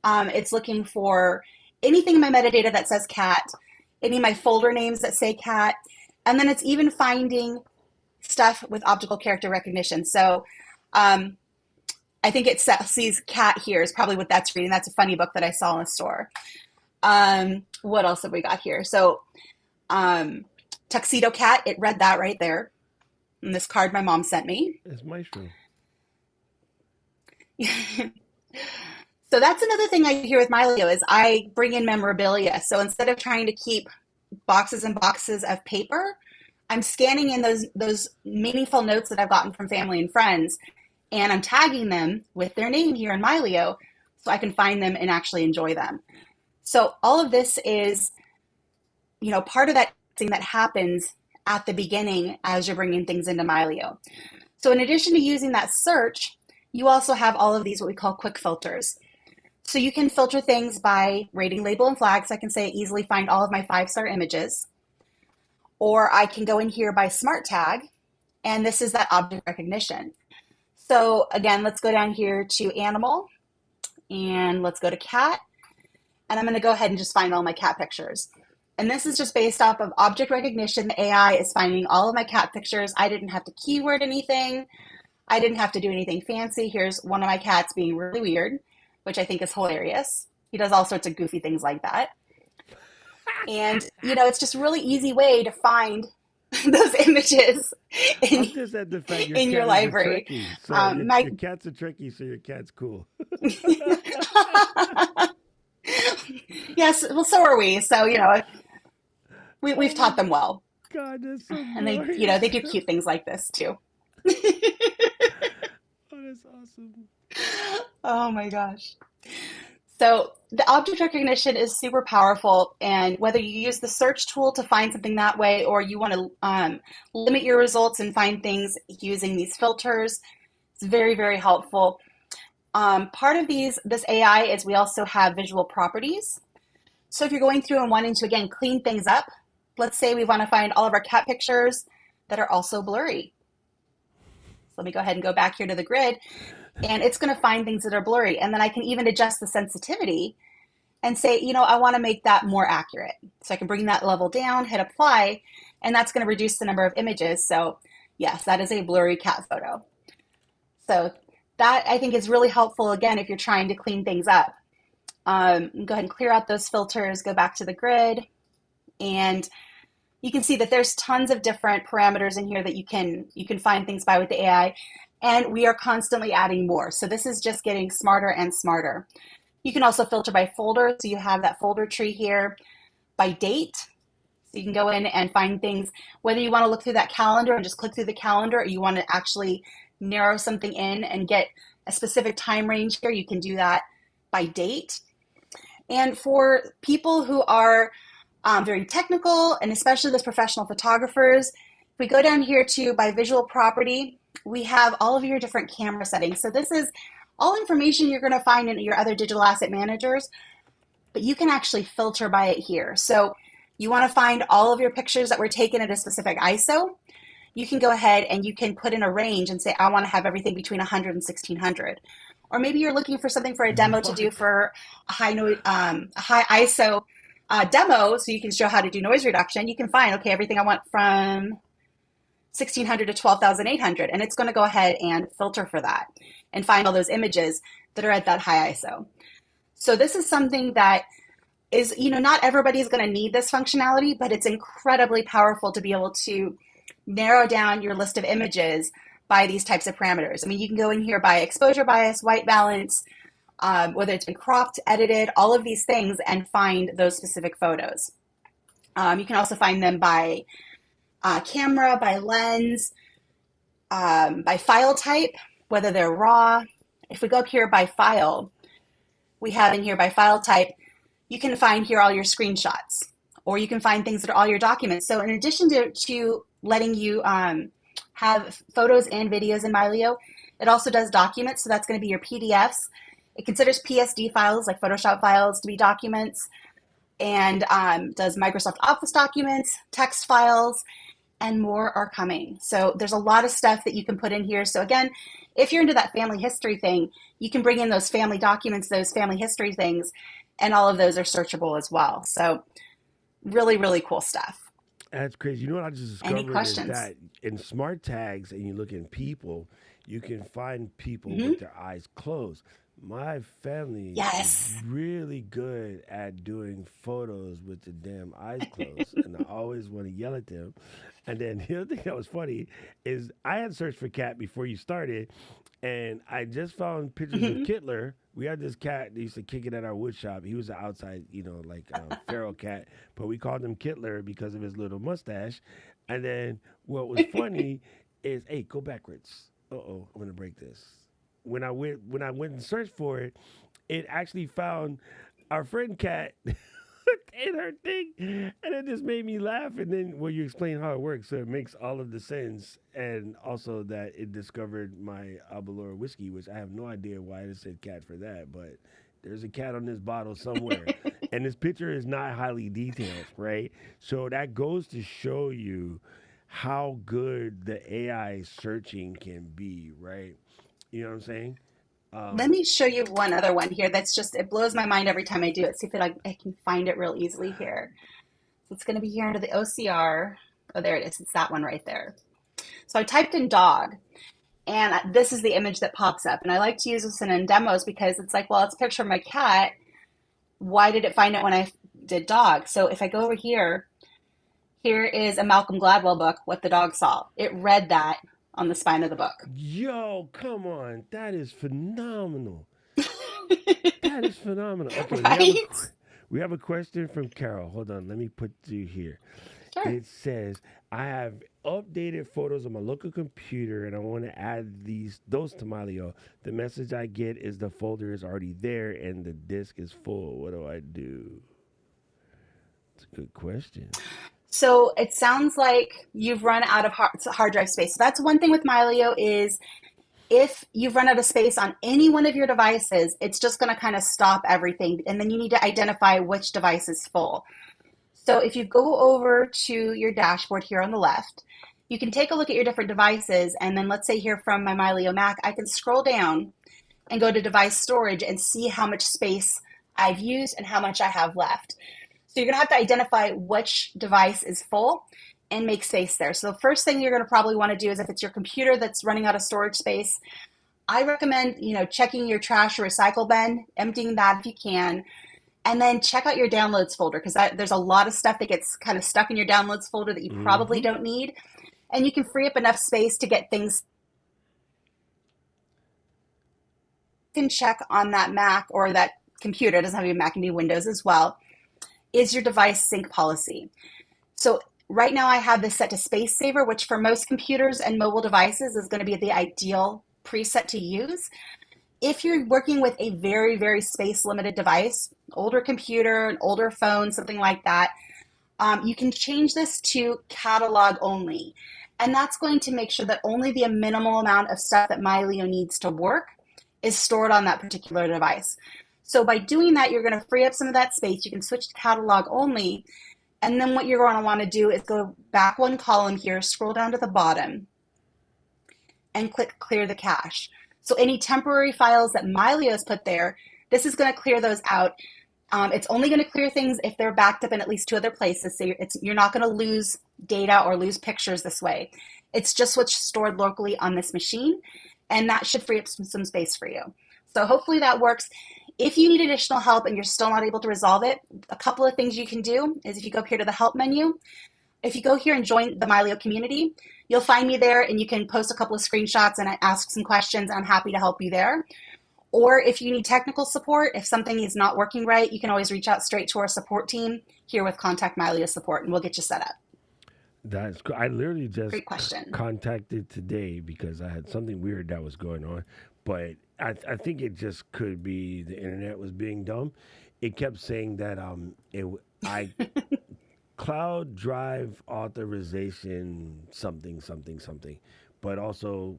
It's looking for anything in my metadata that says cat, any of my folder names that say cat, and then it's even finding stuff with optical character recognition. So I think it sees cat here is probably what that's reading. That's a funny book that I saw in the store. What else have we got here? So tuxedo cat, it read that right there. And this card my mom sent me. It's maestro. So that's another thing I hear with Mylio is I bring in memorabilia. So instead of trying to keep boxes and boxes of paper, I'm scanning in those meaningful notes that I've gotten from family and friends, and I'm tagging them with their name here in Mylio so I can find them and actually enjoy them. So all of this is, part of that thing that happens at the beginning as you're bringing things into Mylio. So in addition to using that search, you also have all of these what we call quick filters. So you can filter things by rating, label, and flag. So I can say easily find all of my 5-star images. Or I can go in here by smart tag, and this is that object recognition. So again, let's go down here to animal, and let's go to cat. And I'm going to go ahead and just find all my cat pictures. And this is just based off of object recognition. The AI is finding all of my cat pictures. I didn't have to keyword anything. I didn't have to do anything fancy. Here's one of my cats being really weird, which I think is hilarious. He does all sorts of goofy things like that. And, it's just a really easy way to find those images in, I'm just at the fact your in your cat is a library. turkey, so My your cat's a turkey, so your cat's cool. Yes, well, so are we. So, we've taught them well. God, that's so And they, glorious. they do cute things like this too. Oh, that's awesome. Oh my gosh. So the object recognition is super powerful, and whether you use the search tool to find something that way, or you want to limit your results and find things using these filters, it's very, very helpful. Part of this AI is we also have visual properties. So if you're going through and wanting to, again, clean things up, let's say we want to find all of our cat pictures that are also blurry. So let me go ahead and go back here to the grid, and it's going to find things that are blurry. And then I can even adjust the sensitivity and say, I want to make that more accurate. So I can bring that level down, hit apply, and that's going to reduce the number of images. So yes, that is a blurry cat photo. So that I think is really helpful, again, if you're trying to clean things up. Go ahead and clear out those filters, go back to the grid, and you can see that there's tons of different parameters in here that you can find things by with the AI, and we are constantly adding more. So this is just getting smarter and smarter. You can also filter by folder, so you have that folder tree here, by date. So you can go in and find things, whether you want to look through that calendar and just click through the calendar, or you want to actually narrow something in and get a specific time range here, you can do that by date. And for people who are very technical, and especially those professional photographers, if we go down here to by visual property, we have all of your different camera settings. So this is all information you're going to find in your other digital asset managers, but you can actually filter by it here. So you want to find all of your pictures that were taken at a specific ISO. You can go ahead and you can put in a range and say, I want to have everything between 100 and 1600. Or maybe you're looking for something for a demo to do for a high ISO demo, so you can show how to do noise reduction, you can find, okay, everything I want from 1600 to 12,800, and it's going to go ahead and filter for that and find all those images that are at that high ISO. So this is something that is, not everybody's going to need this functionality, but it's incredibly powerful to be able to narrow down your list of images by these types of parameters. I mean, you can go in here by exposure bias, white balance, whether it's been cropped, edited, all of these things, and find those specific photos. You can also find them by camera, by lens, by file type, whether they're raw. If we go up here by file, we have in here by file type, you can find here all your screenshots, or you can find things that are all your documents. So in addition to letting you have photos and videos in Mylio, it also does documents. So that's going to be your PDFs. It considers PSD files, like Photoshop files, to be documents, and does Microsoft Office documents, text files, and more are coming. So there's a lot of stuff that you can put in here. So again, if you're into that family history thing, you can bring in those family documents, those family history things, and all of those are searchable as well. So really, really cool stuff. That's crazy. You know what I just discovered? Any questions? Is that in smart tags and you look in people, you can find people with their eyes closed. My family is really good at doing photos with the damn eyes closed, and I always want to yell at them. And then the other thing that was funny is I had searched for cat before you started, and I just found pictures of Kittler. We had this cat that used to kick it at our wood shop. He was an outside, feral cat, but we called him Kittler because of his little mustache. And then what was funny is, hey, go backwards. Uh-oh, I'm going to break this. When I went and searched for it, it actually found our friend Kat in her thing, and it just made me laugh. And then when you explain how it works, so it makes all of the sense, and also that it discovered my Aputure whiskey, which I have no idea why it said cat for that, but there's a cat on this bottle somewhere, and this picture is not highly detailed, right? So that goes to show you how good the AI searching can be, right? You know what I'm saying? Let me show you one other one here that's just, it blows my mind every time I do it. See if I can find it real easily here. So it's going to be here under the OCR. Oh, there it is. It's that one right there. So I typed in dog, and this is the image that pops up. And I like to use this in demos because it's like, well, it's a picture of my cat. Why did it find it when I did dog? So if I go over here, here is a Malcolm Gladwell book, What the Dog Saw. It read that on the spine of the book. Yo, come on. That is phenomenal. That is phenomenal. Okay, right? we have a question from Carol. Hold on. Let me put you here. Sure. It says, I have updated photos on my local computer and I want to add those to Mylio. The message I get is the folder is already there and the disk is full. What do I do? It's a good question. So it sounds like you've run out of hard drive space. So that's one thing with Mylio is if you've run out of space on any one of your devices, it's just going to kind of stop everything. And then you need to identify which device is full. So if you go over to your dashboard here on the left, you can take a look at your different devices. And then let's say here from my Mylio Mac, I can scroll down and go to device storage and see how much space I've used and how much I have left. So you're going to have to identify which device is full and make space there. So the first thing you're going to probably want to do is if it's your computer that's running out of storage space, I recommend, checking your trash or recycle bin, emptying that if you can, and then check out your downloads folder because there's a lot of stuff that gets kind of stuck in your downloads folder that you probably don't need. And you can free up enough space to get things. You can check on that Mac or that computer, it doesn't have to be Mac, it can be Windows as well, is your device sync policy. So right now I have this set to Space Saver, which for most computers and mobile devices is going to be the ideal preset to use. If you're working with a very, very space limited device, older computer, an older phone, something like that, you can change this to catalog only. And that's going to make sure that only the minimal amount of stuff that Mylio needs to work is stored on that particular device. So by doing that, you're going to free up some of that space. You can switch to catalog only. And then what you're going to want to do is go back one column here, scroll down to the bottom, and click Clear the Cache. So any temporary files that Mylio has put there, this is going to clear those out. It's only going to clear things if they're backed up in at least 2 other places. So you're not going to lose data or lose pictures this way. It's just what's stored locally on this machine, and that should free up some space for you. So hopefully that works. If you need additional help and you're still not able to resolve it, a couple of things you can do is if you go up here to the help menu, if you go here and join the Mylio community, you'll find me there and you can post a couple of screenshots and ask some questions, and I'm happy to help you there. Or if you need technical support, if something is not working right, you can always reach out straight to our support team here with Contact Mylio Support, and we'll get you set up. That's cool. I literally just Great question. contacted today because I had something weird that was going on, but I think it just could be the internet was being dumb. It kept saying that cloud drive authorization something, but also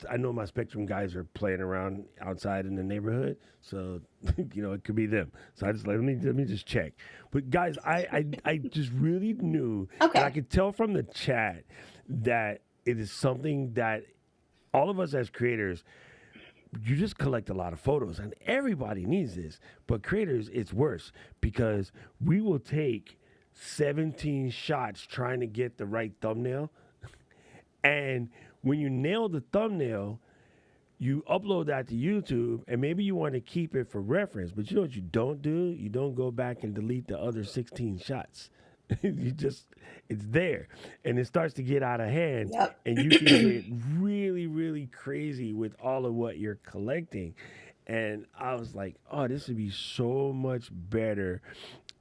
I know my Spectrum guys are playing around outside in the neighborhood, so it could be them. So I just let me just check. But guys, I just really knew, and I could tell from the chat that it is something that all of us as creators, you just collect a lot of photos, and everybody needs this. But creators, it's worse because we will take 17 shots trying to get the right thumbnail, and when you nail the thumbnail, you upload that to YouTube, and maybe you want to keep it for reference. But you know what you don't do? You don't go back and delete the other 16 shots. It's there. And it starts to get out of hand. Yep. And you can get really, really crazy with all of what you're collecting. And I was like, oh, this would be so much better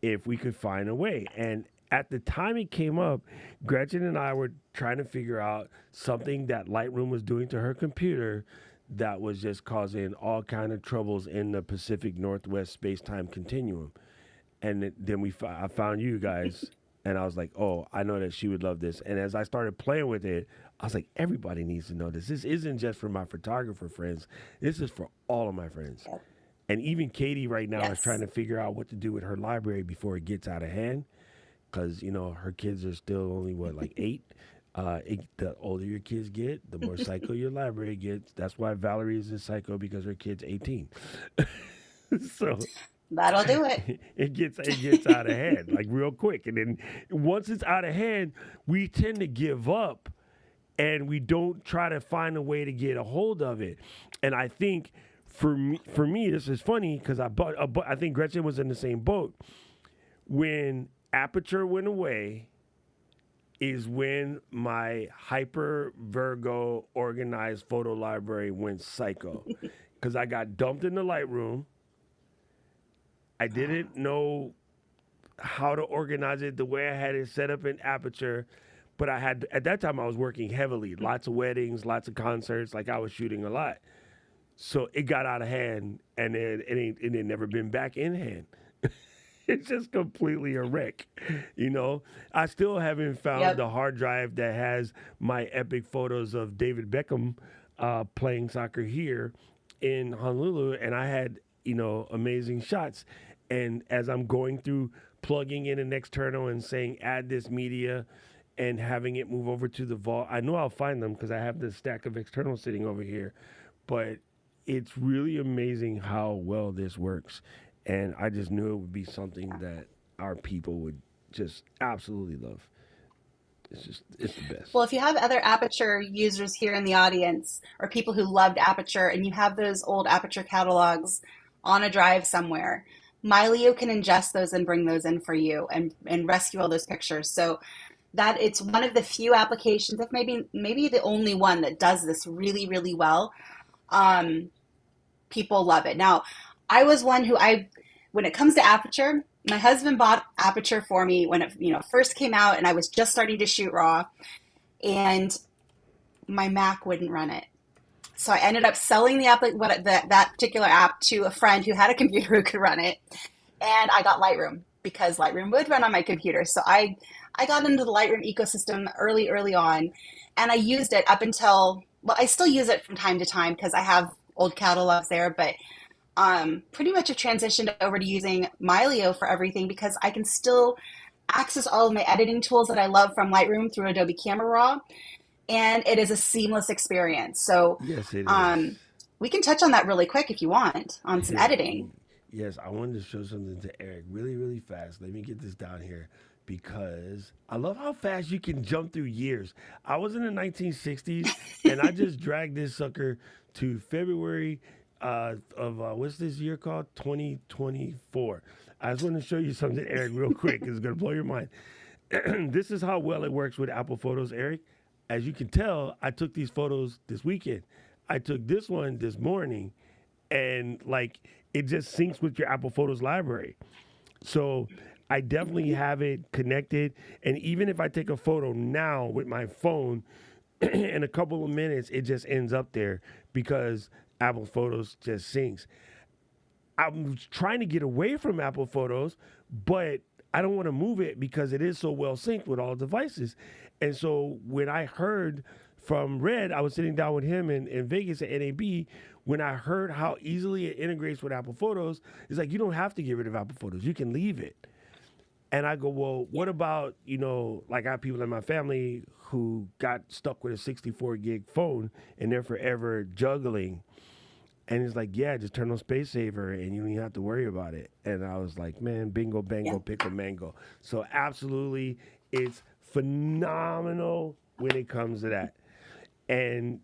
if we could find a way. And at the time it came up, Gretchen and I were trying to figure out something that Lightroom was doing to her computer that was just causing all kind of troubles in the Pacific Northwest space-time continuum. And then I found you guys, and I was like, oh, I know that she would love this. And as I started playing with it, I was like, everybody needs to know this. This isn't just for my photographer friends. This is for all of my friends. And even Katie right now is trying to figure out what to do with her library before it gets out of hand. Because, her kids are still only, 8? The older your kids get, the more psycho your library gets. That's why Valerie is a psycho, because her kid's 18. So that'll do it. It gets out of hand, real quick. And then once it's out of hand, we tend to give up, and we don't try to find a way to get a hold of it. And I think for me, this is funny because I think Gretchen was in the same boat. When Aputure went away is when my hyper Virgo organized photo library went psycho, because I got dumped in the Lightroom. I didn't know how to organize it the way I had it set up in Aputure, but at that time I was working heavily, lots of weddings, lots of concerts, I was shooting a lot. So it got out of hand, and it had never been back in hand. It's just completely a wreck, I still haven't found the hard drive that has my epic photos of David Beckham playing soccer here in Honolulu, and I had, amazing shots. And as I'm going through plugging in an external and saying add this media and having it move over to the vault, I know I'll find them because I have this stack of externals sitting over here. But it's really amazing how well this works. And I just knew it would be something that our people would just absolutely love. It's the best. Well, if you have other Aputure users here in the audience, or people who loved Aputure, and you have those old Aputure catalogs on a drive somewhere, Mylio can ingest those and bring those in for you and rescue all those pictures. So that it's one of the few applications, if maybe the only one, that does this really, really well. People love it. Now, I was one who when it comes to Aputure, my husband bought Aputure for me when it first came out, and I was just starting to shoot RAW, and my Mac wouldn't run it. So I ended up selling that particular app to a friend who had a computer who could run it, and I got Lightroom because Lightroom would run on my computer. So I got into the Lightroom ecosystem early on, and I used it up until, I still use it from time to time because I have old catalogs there, but pretty much have transitioned over to using Mylio for everything because I can still access all of my editing tools that I love from Lightroom through Adobe Camera Raw, and it is a seamless experience. So yes, it is. We can touch on that really quick if you want, on some editing. Yes, I wanted to show something to Eric really, really fast. Let me get this down here because I love how fast you can jump through years. I was in the 1960s and I just dragged this sucker to February of what's this year called? 2024. I just want to show you something, Eric, real quick. It's going to blow your mind. This is how well it works with Apple Photos, Eric. As you can tell, I took these photos this weekend. I took this one this morning and like it just syncs with your Apple Photos library. So I definitely have it connected. And even if I take a photo now with my phone, in a couple of minutes, it just ends up there because Apple Photos just syncs. I'm trying to get away from Apple Photos, but I don't want to move it because it is so well synced with all devices. And so when I heard from Red, I was sitting down with him in Vegas at NAB. When I heard how easily it integrates with Apple Photos, it's like, you don't have to get rid of Apple Photos. You can leave it. And I go, well, what about, like I have people in my family who got stuck with a 64 gig phone and they're forever juggling. And it's like, yeah, just turn on Space Saver and you don't even have to worry about it. And I was like, man, bingo, bango, pickle, mango. So absolutely, it's phenomenal when it comes to that. And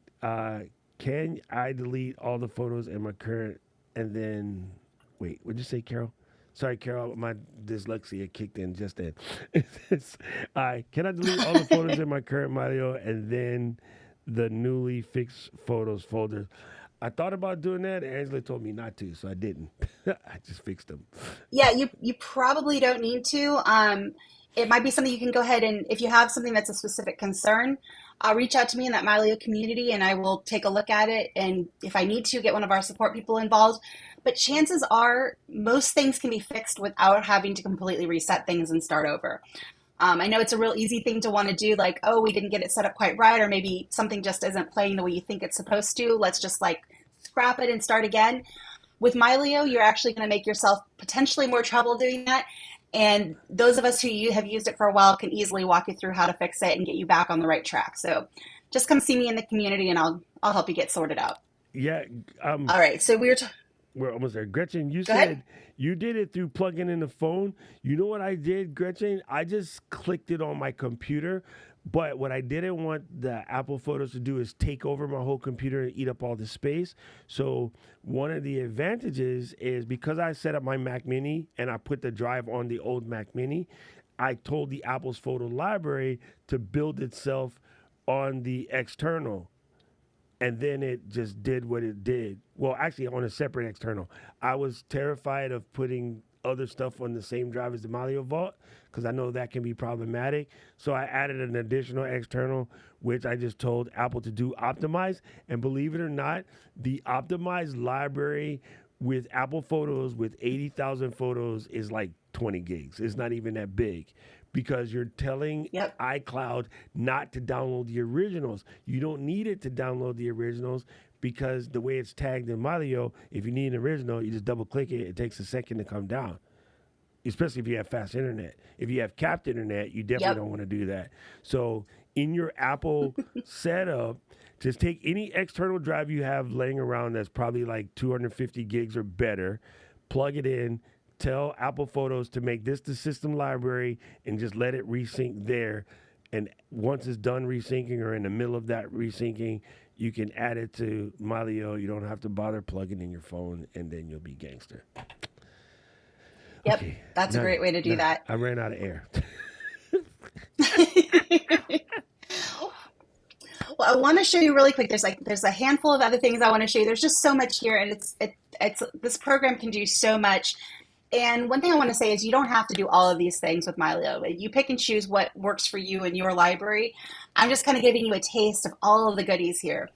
can I delete all the photos in my current and then, wait, what'd you say, Carol? Sorry, Carol, my dyslexia kicked in just then. Can I delete all the photos in my current Mylio and then the newly fixed photos folder? I thought about doing that, and Angela told me not to, so I didn't. I just fixed them. Yeah, you probably don't need to. It might be something you can go ahead and if you have something that's a specific concern, reach out to me in that Mylio community and I will take a look at it. And if I need to, get one of our support people involved. But chances are most things can be fixed without having to completely reset things and start over. I know it's a real easy thing to want to do, like, oh, we didn't get it set up quite right, or maybe something just isn't playing the way you think it's supposed to. Let's just like scrap it and start again. With Mylio, you're actually going to make yourself potentially more trouble doing that. And those of us who have used it for a while can easily walk you through how to fix it and get you back on the right track. So just come see me in the community and I'll help you get sorted out. Yeah. All right. So we're almost there. Gretchen, you Go said ahead. you did it through plugging in the phone. You know what I did, Gretchen? I just clicked it on my computer. But what I didn't want the Apple Photos to do is take over my whole computer and eat up all the space. So one of the advantages is because I set up my Mac Mini and I put the drive on the old Mac Mini, I told the Apple's photo library to build itself on the external. And then it just did what it did. Well, actually, on a separate external. I was terrified of putting other stuff on the same drive as the Mylio Vault because I know that can be problematic. So I added an additional external, which I just told Apple to do optimize. And believe it or not, the optimized library with Apple Photos with 80,000 photos is like 20 gigs. It's not even that big because you're telling iCloud not to download the originals. You don't need it to download the originals because the way it's tagged in Mylio, if you need an original, you just double click it. It takes a second to come down, especially if you have fast internet. If you have capped internet, you definitely don't want to do that. So in your Apple setup, just take any external drive you have laying around that's probably like 250 gigs or better, plug it in, tell Apple Photos to make this the system library and just let it resync there. And once it's done resyncing or in the middle of that resyncing, you can add it to Mylio. You don't have to bother plugging in your phone, and then you'll be gangster. Yep, Okay, that's a great way to do that. I ran out of air. Well, I want to show you really quick. There's a handful of other things I want to show you. There's just so much here, and it's this program can do so much. And one thing I want to say is you don't have to do all of these things with Mylio. You pick and choose what works for you in your library. I'm just kind of giving you a taste of all of the goodies here.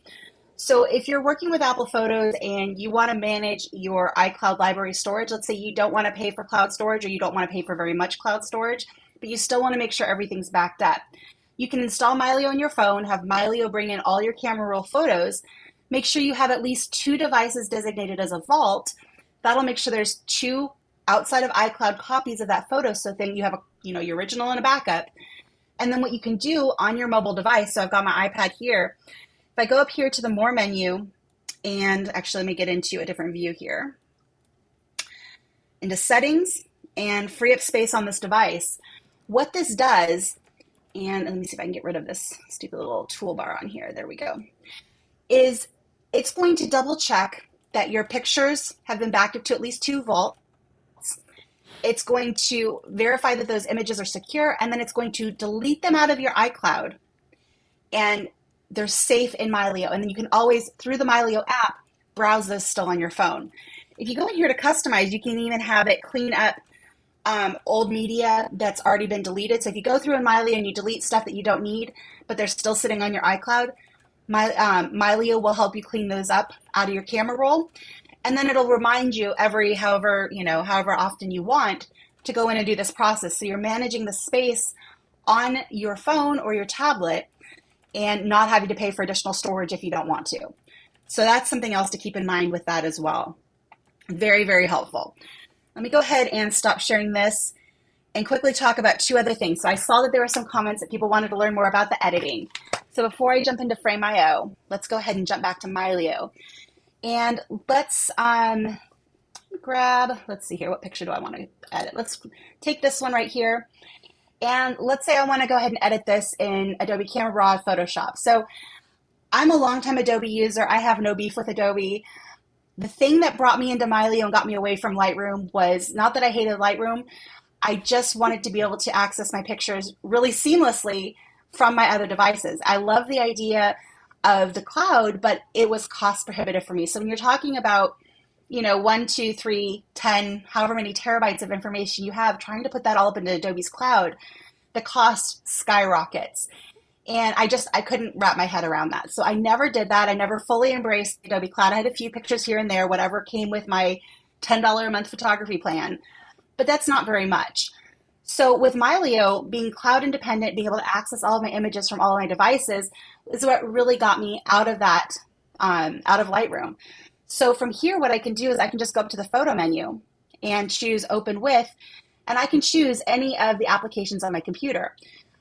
So if you're working with Apple Photos and you want to manage your iCloud library storage, let's say you don't want to pay for cloud storage or you don't want to pay for very much cloud storage, but you still want to make sure everything's backed up. You can install Mylio on your phone, have Mylio bring in all your camera roll photos, make sure you have at least 2 devices designated as a vault. That'll make sure there's 2 outside of iCloud copies of that photo. So then you have your original and a backup. And then what you can do on your mobile device, so I've got my iPad here. If I go up here to the More menu, and actually let me get into a different view here. into settings and free up space on this device. What this does, and let me see if I can get rid of this stupid little toolbar on here. There we go. Is it's going to double check that your pictures have been backed up to at least 2 volts. It's going to verify that those images are secure, and then it's going to delete them out of your iCloud, and they're safe in Mylio. And then you can always, through the Mylio app, browse those still on your phone. If you go in here to customize, you can even have it clean up old media that's already been deleted. So if you go through in Mylio and you delete stuff that you don't need, but they're still sitting on your iCloud, Mylio will help you clean those up out of your camera roll. And then it'll remind you every however often you want to go in and do this process. So you're managing the space on your phone or your tablet and not having to pay for additional storage if you don't want to. So that's something else to keep in mind with that as well. Very, very helpful. Let me go ahead and stop sharing this and quickly talk about 2 other things. So I saw that there were some comments that people wanted to learn more about the editing. So before I jump into Frame.io, let's go ahead and jump back to Mylio. And let's let's see here, what picture do I want to edit? Let's take this one right here. And let's say I want to go ahead and edit this in Adobe Camera Raw Photoshop. So I'm a longtime Adobe user. I have no beef with Adobe. The thing that brought me into Mylio and got me away from Lightroom was not that I hated Lightroom. I just wanted to be able to access my pictures really seamlessly from my other devices. I love the idea of the cloud, but it was cost prohibitive for me. So when you're talking about, 1, 2, 3, 10, however many terabytes of information you have, trying to put that all up into Adobe's cloud, the cost skyrockets. And I couldn't wrap my head around that. So I never did that. I never fully embraced Adobe Cloud. I had a few pictures here and there, whatever came with my $10 a month photography plan, but that's not very much. So with Mylio, being cloud independent, being able to access all of my images from all of my devices is what really got me out of that, out of Lightroom. So from here, what I can do is I can just go up to the photo menu and choose open with, and I can choose any of the applications on my computer.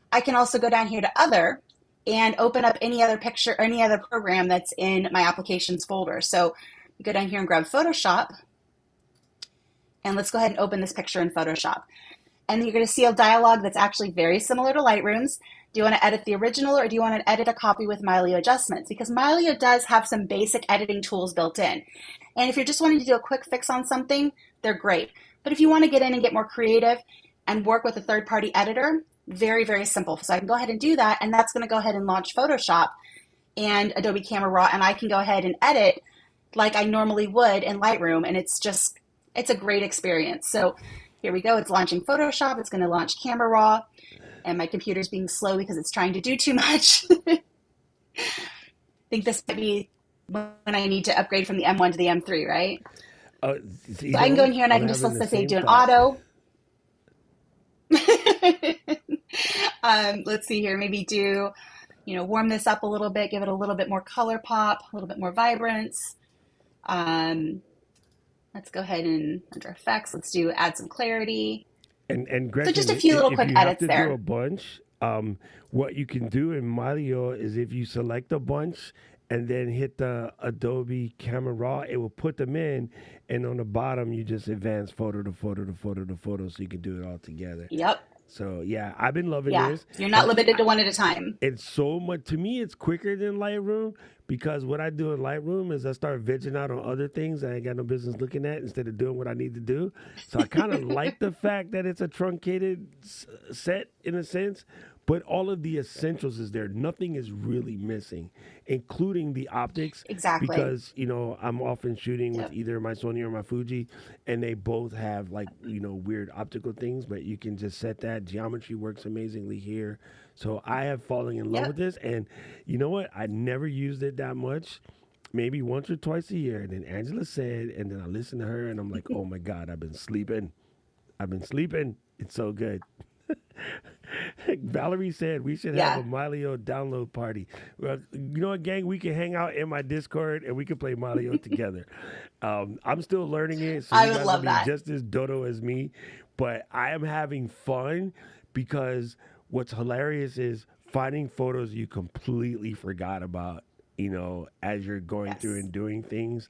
I can also go down here to other and open up any other picture or any other program that's in my applications folder. So you go down here and grab Photoshop, and let's go ahead and open this picture in Photoshop. And you're going to see a dialog that's actually very similar to Lightroom's. Do you want to edit the original, or do you want to edit a copy with Mylio adjustments? Because Mylio does have some basic editing tools built in. And if you're just wanting to do a quick fix on something, they're great. But if you want to get in and get more creative and work with a third-party editor, very, very simple. So I can go ahead and do that, and that's going to go ahead and launch Photoshop and Adobe Camera Raw, and I can go ahead and edit like I normally would in Lightroom, and it's a great experience. So here we go. It's launching Photoshop. It's going to launch Camera Raw, and my computer's being slow because it's trying to do too much. I think this might be when I need to upgrade from the M1 to the M3, right? So I can go in here and I can just, let's say, do an auto. Let's see here, maybe do, warm this up a little bit, give it a little bit more color pop, a little bit more vibrance. Let's go ahead and under effects, let's add some clarity. And Gretchen, so just a few little quick edits there. Do a bunch, what you can do in Mylio is if you select a bunch and then hit the Adobe Camera Raw, it will put them in, and on the bottom you just advance photo to photo to photo to photo, so you can do it all together. Yep. So yeah, I've been loving this. You're not limited to one at a time. It's so much, to me, it's quicker than Lightroom, because what I do in Lightroom is I start vegging out on other things I ain't got no business looking at instead of doing what I need to do. So I kind of like the fact that it's a truncated set in a sense, but all of the essentials is there. Nothing is really missing, including the optics. Exactly. Because, I'm often shooting with either my Sony or my Fuji, and they both have weird optical things, but you can just set that. Geometry works amazingly here. So I have fallen in love with this, and you know what? I never used it that much, maybe once or twice a year. And then Angela said, and then I listened to her, and I'm like, oh my God, I've been sleeping. It's so good. Valerie said we should have a Mylio download party. Well, you know what, gang? We can hang out in my Discord and we can play Mylio together. I'm still learning it, so I you would guys love will be that. just as dodo as me. But I am having fun, because what's hilarious is finding photos you completely forgot about, as you're going through and doing things.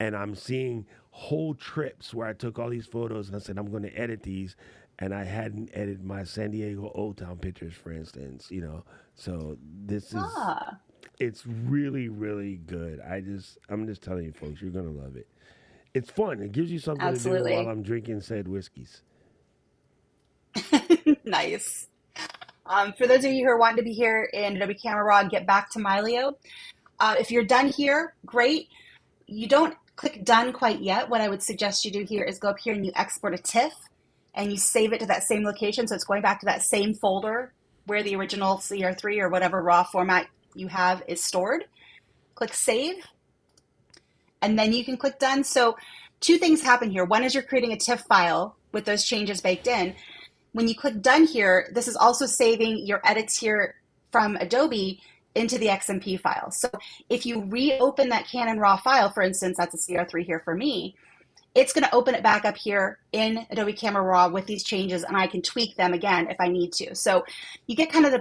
And I'm seeing whole trips where I took all these photos and I said I'm going to edit these, and I hadn't edited my San Diego Old Town pictures, for instance. So this is Ah, it's really really good. I'm just telling you, folks, you're gonna love it. It's fun. It gives you something to do while absolutely. I'm drinking said whiskeys. Nice. For those of you who are wanting to be here in Adobe Camera Raw and get back to Mylio, if you're done here, great. You don't click done quite yet. What I would suggest you do here is go up here and you export a TIFF and you save it to that same location. So it's going back to that same folder where the original CR3 or whatever raw format you have is stored. Click save, and then you can click done. So two things happen here. One is you're creating a TIFF file with those changes baked in. When you click done here, this is also saving your edits here from Adobe into the XMP file. So if you reopen that Canon RAW file, for instance, that's a CR3 here for me, it's going to open it back up here in Adobe Camera Raw with these changes, and I can tweak them again if I need to. So you get kind of the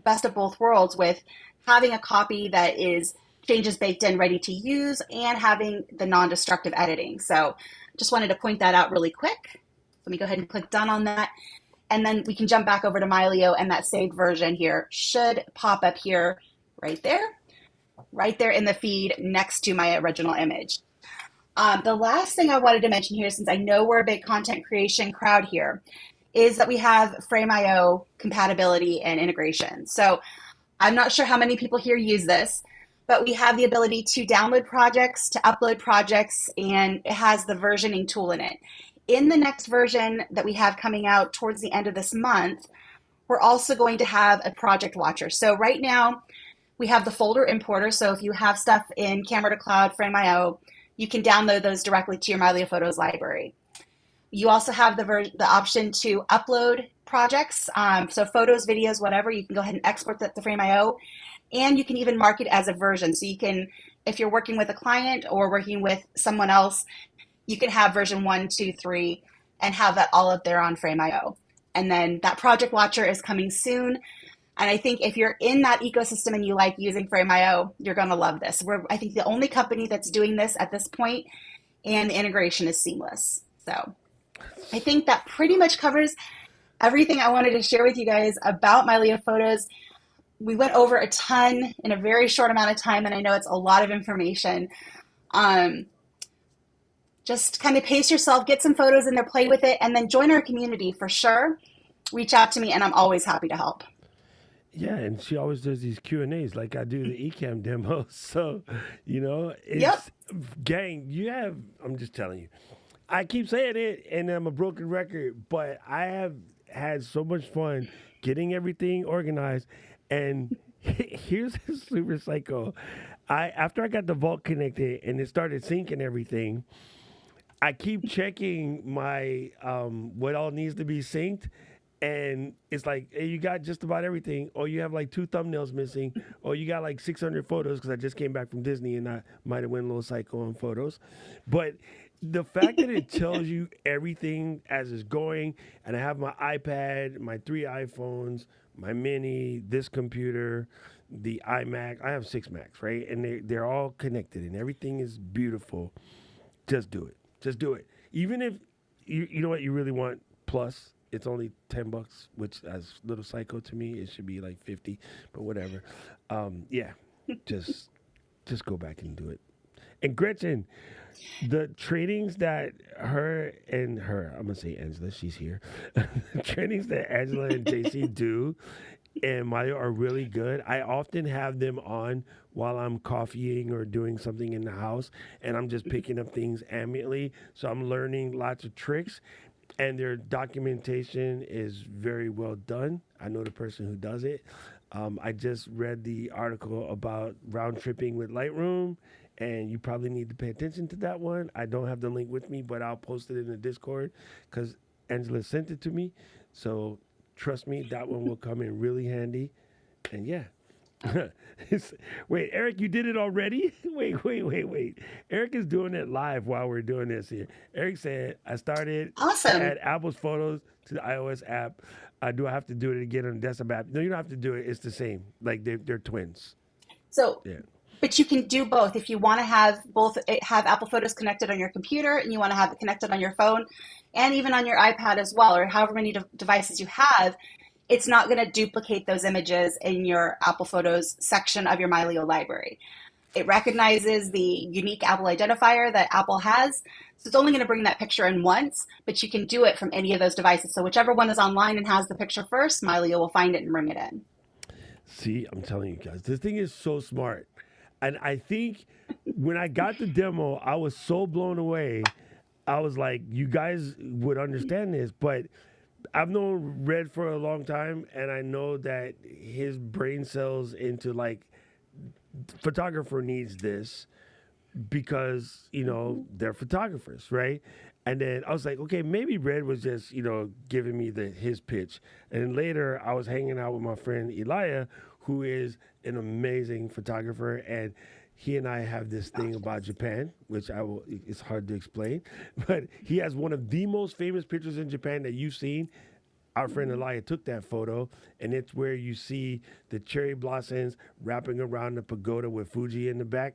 best of both worlds with having a copy that is changes baked in, ready to use, and having the non-destructive editing. So just wanted to point that out really quick. Let me go ahead and click done on that. And then we can jump back over to Mylio, and that saved version here should pop up here right there in the feed next to my original image. The last thing I wanted to mention here, since I know we're a big content creation crowd here, is that we have Frame.io compatibility and integration. So I'm not sure how many people here use this, but we have the ability to download projects, to upload projects, and it has the versioning tool in it. In the next version that we have coming out towards the end of this month, we're also going to have a project watcher. So right now, we have the folder importer. So if you have stuff in Camera to Cloud, Frame.io, you can download those directly to your MylioPhotos library. You also have the option to upload projects. So photos, videos, whatever, you can go ahead and export that to Frame.io. And you can even mark it as a version. So you can, if you're working with a client or working with someone else, you can have version 1, 2, 3, and have that all up there on Frame.io. And then that project watcher is coming soon. And I think if you're in that ecosystem and you like using Frame.io, you're going to love this. We're, I think, the only company that's doing this at this point, and the integration is seamless. So I think that pretty much covers everything I wanted to share with you guys about MylioPhotos. We went over a ton in a very short amount of time, and I know it's a lot of information. Just kind of pace yourself, get some photos in there, play with it, and then join our community for sure. Reach out to me, and I'm always happy to help. Yeah, and she always does these Q&As like I do the Ecamm demos. So, it's, Yep. gang, I'm just telling you. I keep saying it, and I'm a broken record, but I have had so much fun getting everything organized. And here's the super psycho. After I got the vault connected and it started syncing everything, I keep checking my what all needs to be synced, and it's like, hey, you got just about everything, or you have like 2 thumbnails missing, or you got like 600 photos because I just came back from Disney and I might have went a little psycho on photos. But the fact that it tells you everything as it's going, and I have my iPad, my 3 iPhones, my mini, this computer, the iMac. I have 6 Macs, right? And they're all connected and everything is beautiful. Just do it. Just do it. Even if you know what you really want plus, it's only $10, which as little psycho to me, it should be like 50, but whatever. Yeah, just go back and do it. And Gretchen, the trainings that I'm gonna say Angela, she's here. The trainings that Angela and JC do and Mylio are really good. I often have them on while I'm coffeeing or doing something in the house, and I'm just picking up things ambiently. So I'm learning lots of tricks, and their documentation is very well done. I know the person who does it. I just read the article about round tripping with Lightroom, and you probably need to pay attention to that one. I don't have the link with me, but I'll post it in the Discord because Angela sent it to me. So trust me, that one will come in really handy. And yeah. Wait, Eric, you did it already? Wait. Eric is doing it live while we're doing this here. Eric said, I started Awesome. add Apple's photos to the iOS app. Do I have to do it again on the desktop app? No, you don't have to do it. It's the same. Like they're twins. So Yeah. But you can do both. If you want to have have Apple Photos connected on your computer and you want to have it connected on your phone and even on your iPad as well, or however many devices you have, it's not going to duplicate those images in your Apple Photos section of your Mylio library. It recognizes the unique Apple identifier that Apple has. So it's only going to bring that picture in once, but you can do it from any of those devices. So whichever one is online and has the picture first, Mylio will find it and bring it in. See, I'm telling you guys, this thing is so smart. And I think when I got the demo, I was so blown away. I was like, you guys would understand this, but I've known Red for a long time, and I know that his brain cells into like photographer needs this because, you know, they're photographers, right? And then I was like, okay, maybe Red was just, you know, giving me his pitch. And then later I was hanging out with my friend Elia, who is an amazing photographer, and he and I have this thing about Japan, which it's hard to explain, but he has one of the most famous pictures in Japan that you've seen. Our friend Elia took that photo, and it's where you see the cherry blossoms wrapping around the pagoda with Fuji in the back.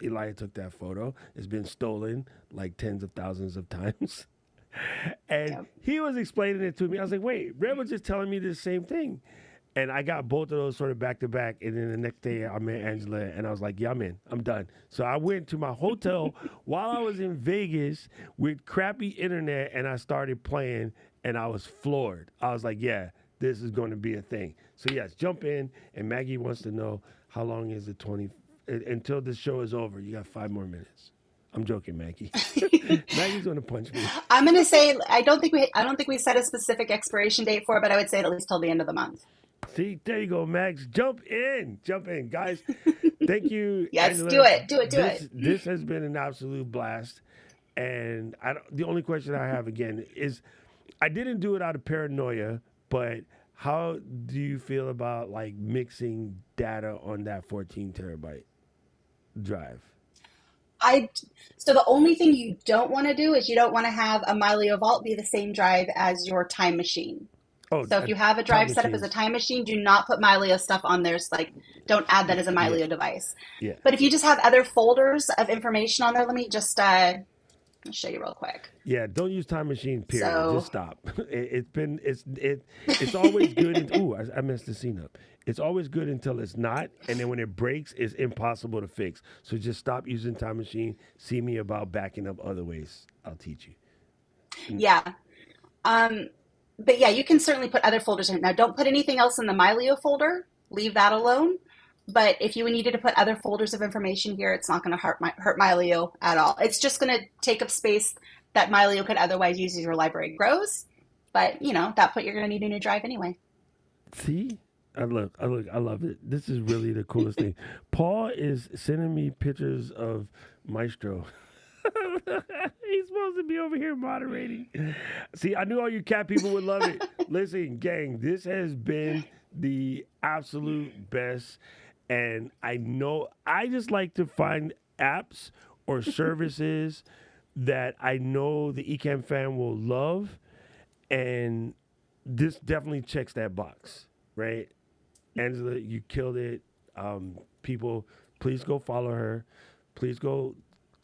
Elia took that photo. It's been stolen like tens of thousands of times. And he was explaining it to me. I was like, wait, Red was just telling me the same thing. And I got both of those sort of back to back. And then the next day I met Angela, and I was like, yeah, I'm in. I'm done. So I went to my hotel while I was in Vegas with crappy internet, and I started playing, and I was floored. I was like, yeah, this is going to be a thing. So yes, jump in. And Maggie wants to know, how long is it until this show is over? You got 5 more minutes. I'm joking, Maggie. Maggie's going to punch me. I'm going to say I don't think we set a specific expiration date for it, but I would say at least till the end of the month. See, there you go, Max. Jump in, guys. Thank you. Yes, Angela. do it. This has been an absolute blast. And the only question I have again is, I didn't do it out of paranoia, but how do you feel about like mixing data on that 14 terabyte drive? So the only thing you don't want to do is you don't want to have a Mylio Vault be the same drive as your Time Machine. Oh, so if you have a drive set up as a Time Machine, do not put Mylio stuff on there. So like, don't add that as a Mylio device. Yeah. But if you just have other folders of information on there, let me just I'll show you real quick. Yeah, don't use Time Machine. Period. Just stop. It's always good. I messed the scene up. It's always good until it's not, and then when it breaks, it's impossible to fix. So just stop using Time Machine. See me about backing up other ways. I'll teach you. Yeah. But yeah, you can certainly put other folders in it. Now, don't put anything else in the Mylio folder. Leave that alone. But if you needed to put other folders of information here, it's not going to hurt Mylio at all. It's just going to take up space that Mylio could otherwise use as your library grows. But, you know, that you're going to need a new drive anyway. See? I love it. This is really the coolest thing. Paul is sending me pictures of Maestro. He's supposed to be over here moderating. See, I knew all you cat people would love it. Listen, gang, this has been the absolute best. And I know I just like to find apps or services that I know the Ecamm fan will love. And this definitely checks that box, right? Angela, you killed it. People, please go follow her. Please go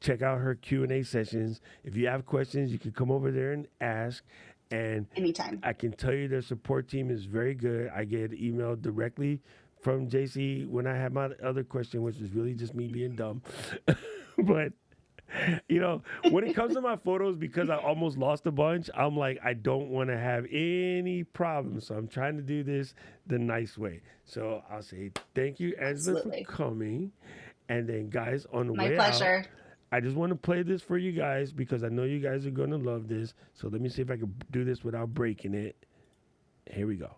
check out her Q&A sessions. If you have questions, you can come over there and ask. And anytime. I can tell you their support team is very good. I get emailed directly from JC when I had my other question, which was really just me being dumb. But, you know, when it comes to my photos, because I almost lost a bunch, I'm like, I don't want to have any problems. So I'm trying to do this the nice way. So I'll say thank you, Angela, for coming. And then, guys, on the way pleasure. out, I just want to play this for you guys because I know you guys are going to love this. So let me see if I can do this without breaking it. Here we go.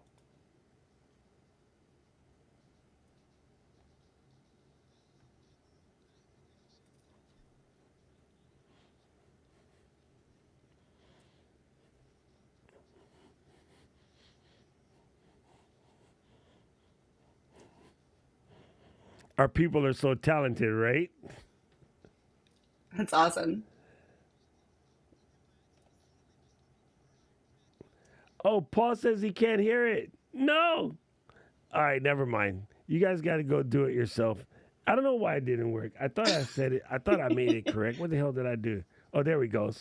Our people are so talented, right? That's awesome. Oh, Paul says he can't hear it. No. All right, never mind. You guys got to go do it yourself. I don't know why it didn't work. I thought I said it. I thought I made it correct. What the hell did I do? Oh, there we go.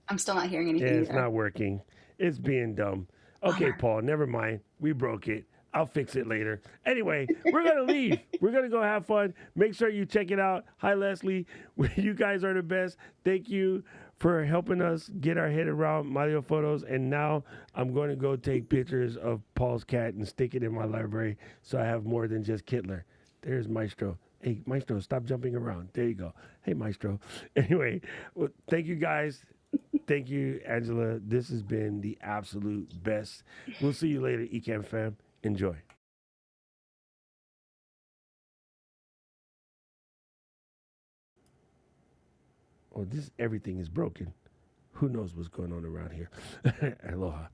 I'm still not hearing Yeah, anything it's either. not working. It's being dumb. Okay, Bummer. Paul, never mind. We broke it. I'll fix it later. Anyway, we're going to leave. We're going to go have fun. Make sure you check it out. Hi, Leslie. You guys are the best. Thank you for helping us get our head around Mylio Photos. And now I'm going to go take pictures of Paul's cat and stick it in my library so I have more than just Kittler. There's Maestro. Hey, Maestro, stop jumping around. There you go. Hey, Maestro. Anyway, well, thank you guys. Thank you, Angela. This has been the absolute best. We'll see you later, Ecamm fam. Enjoy. Oh, everything is broken. Who knows what's going on around here? Aloha.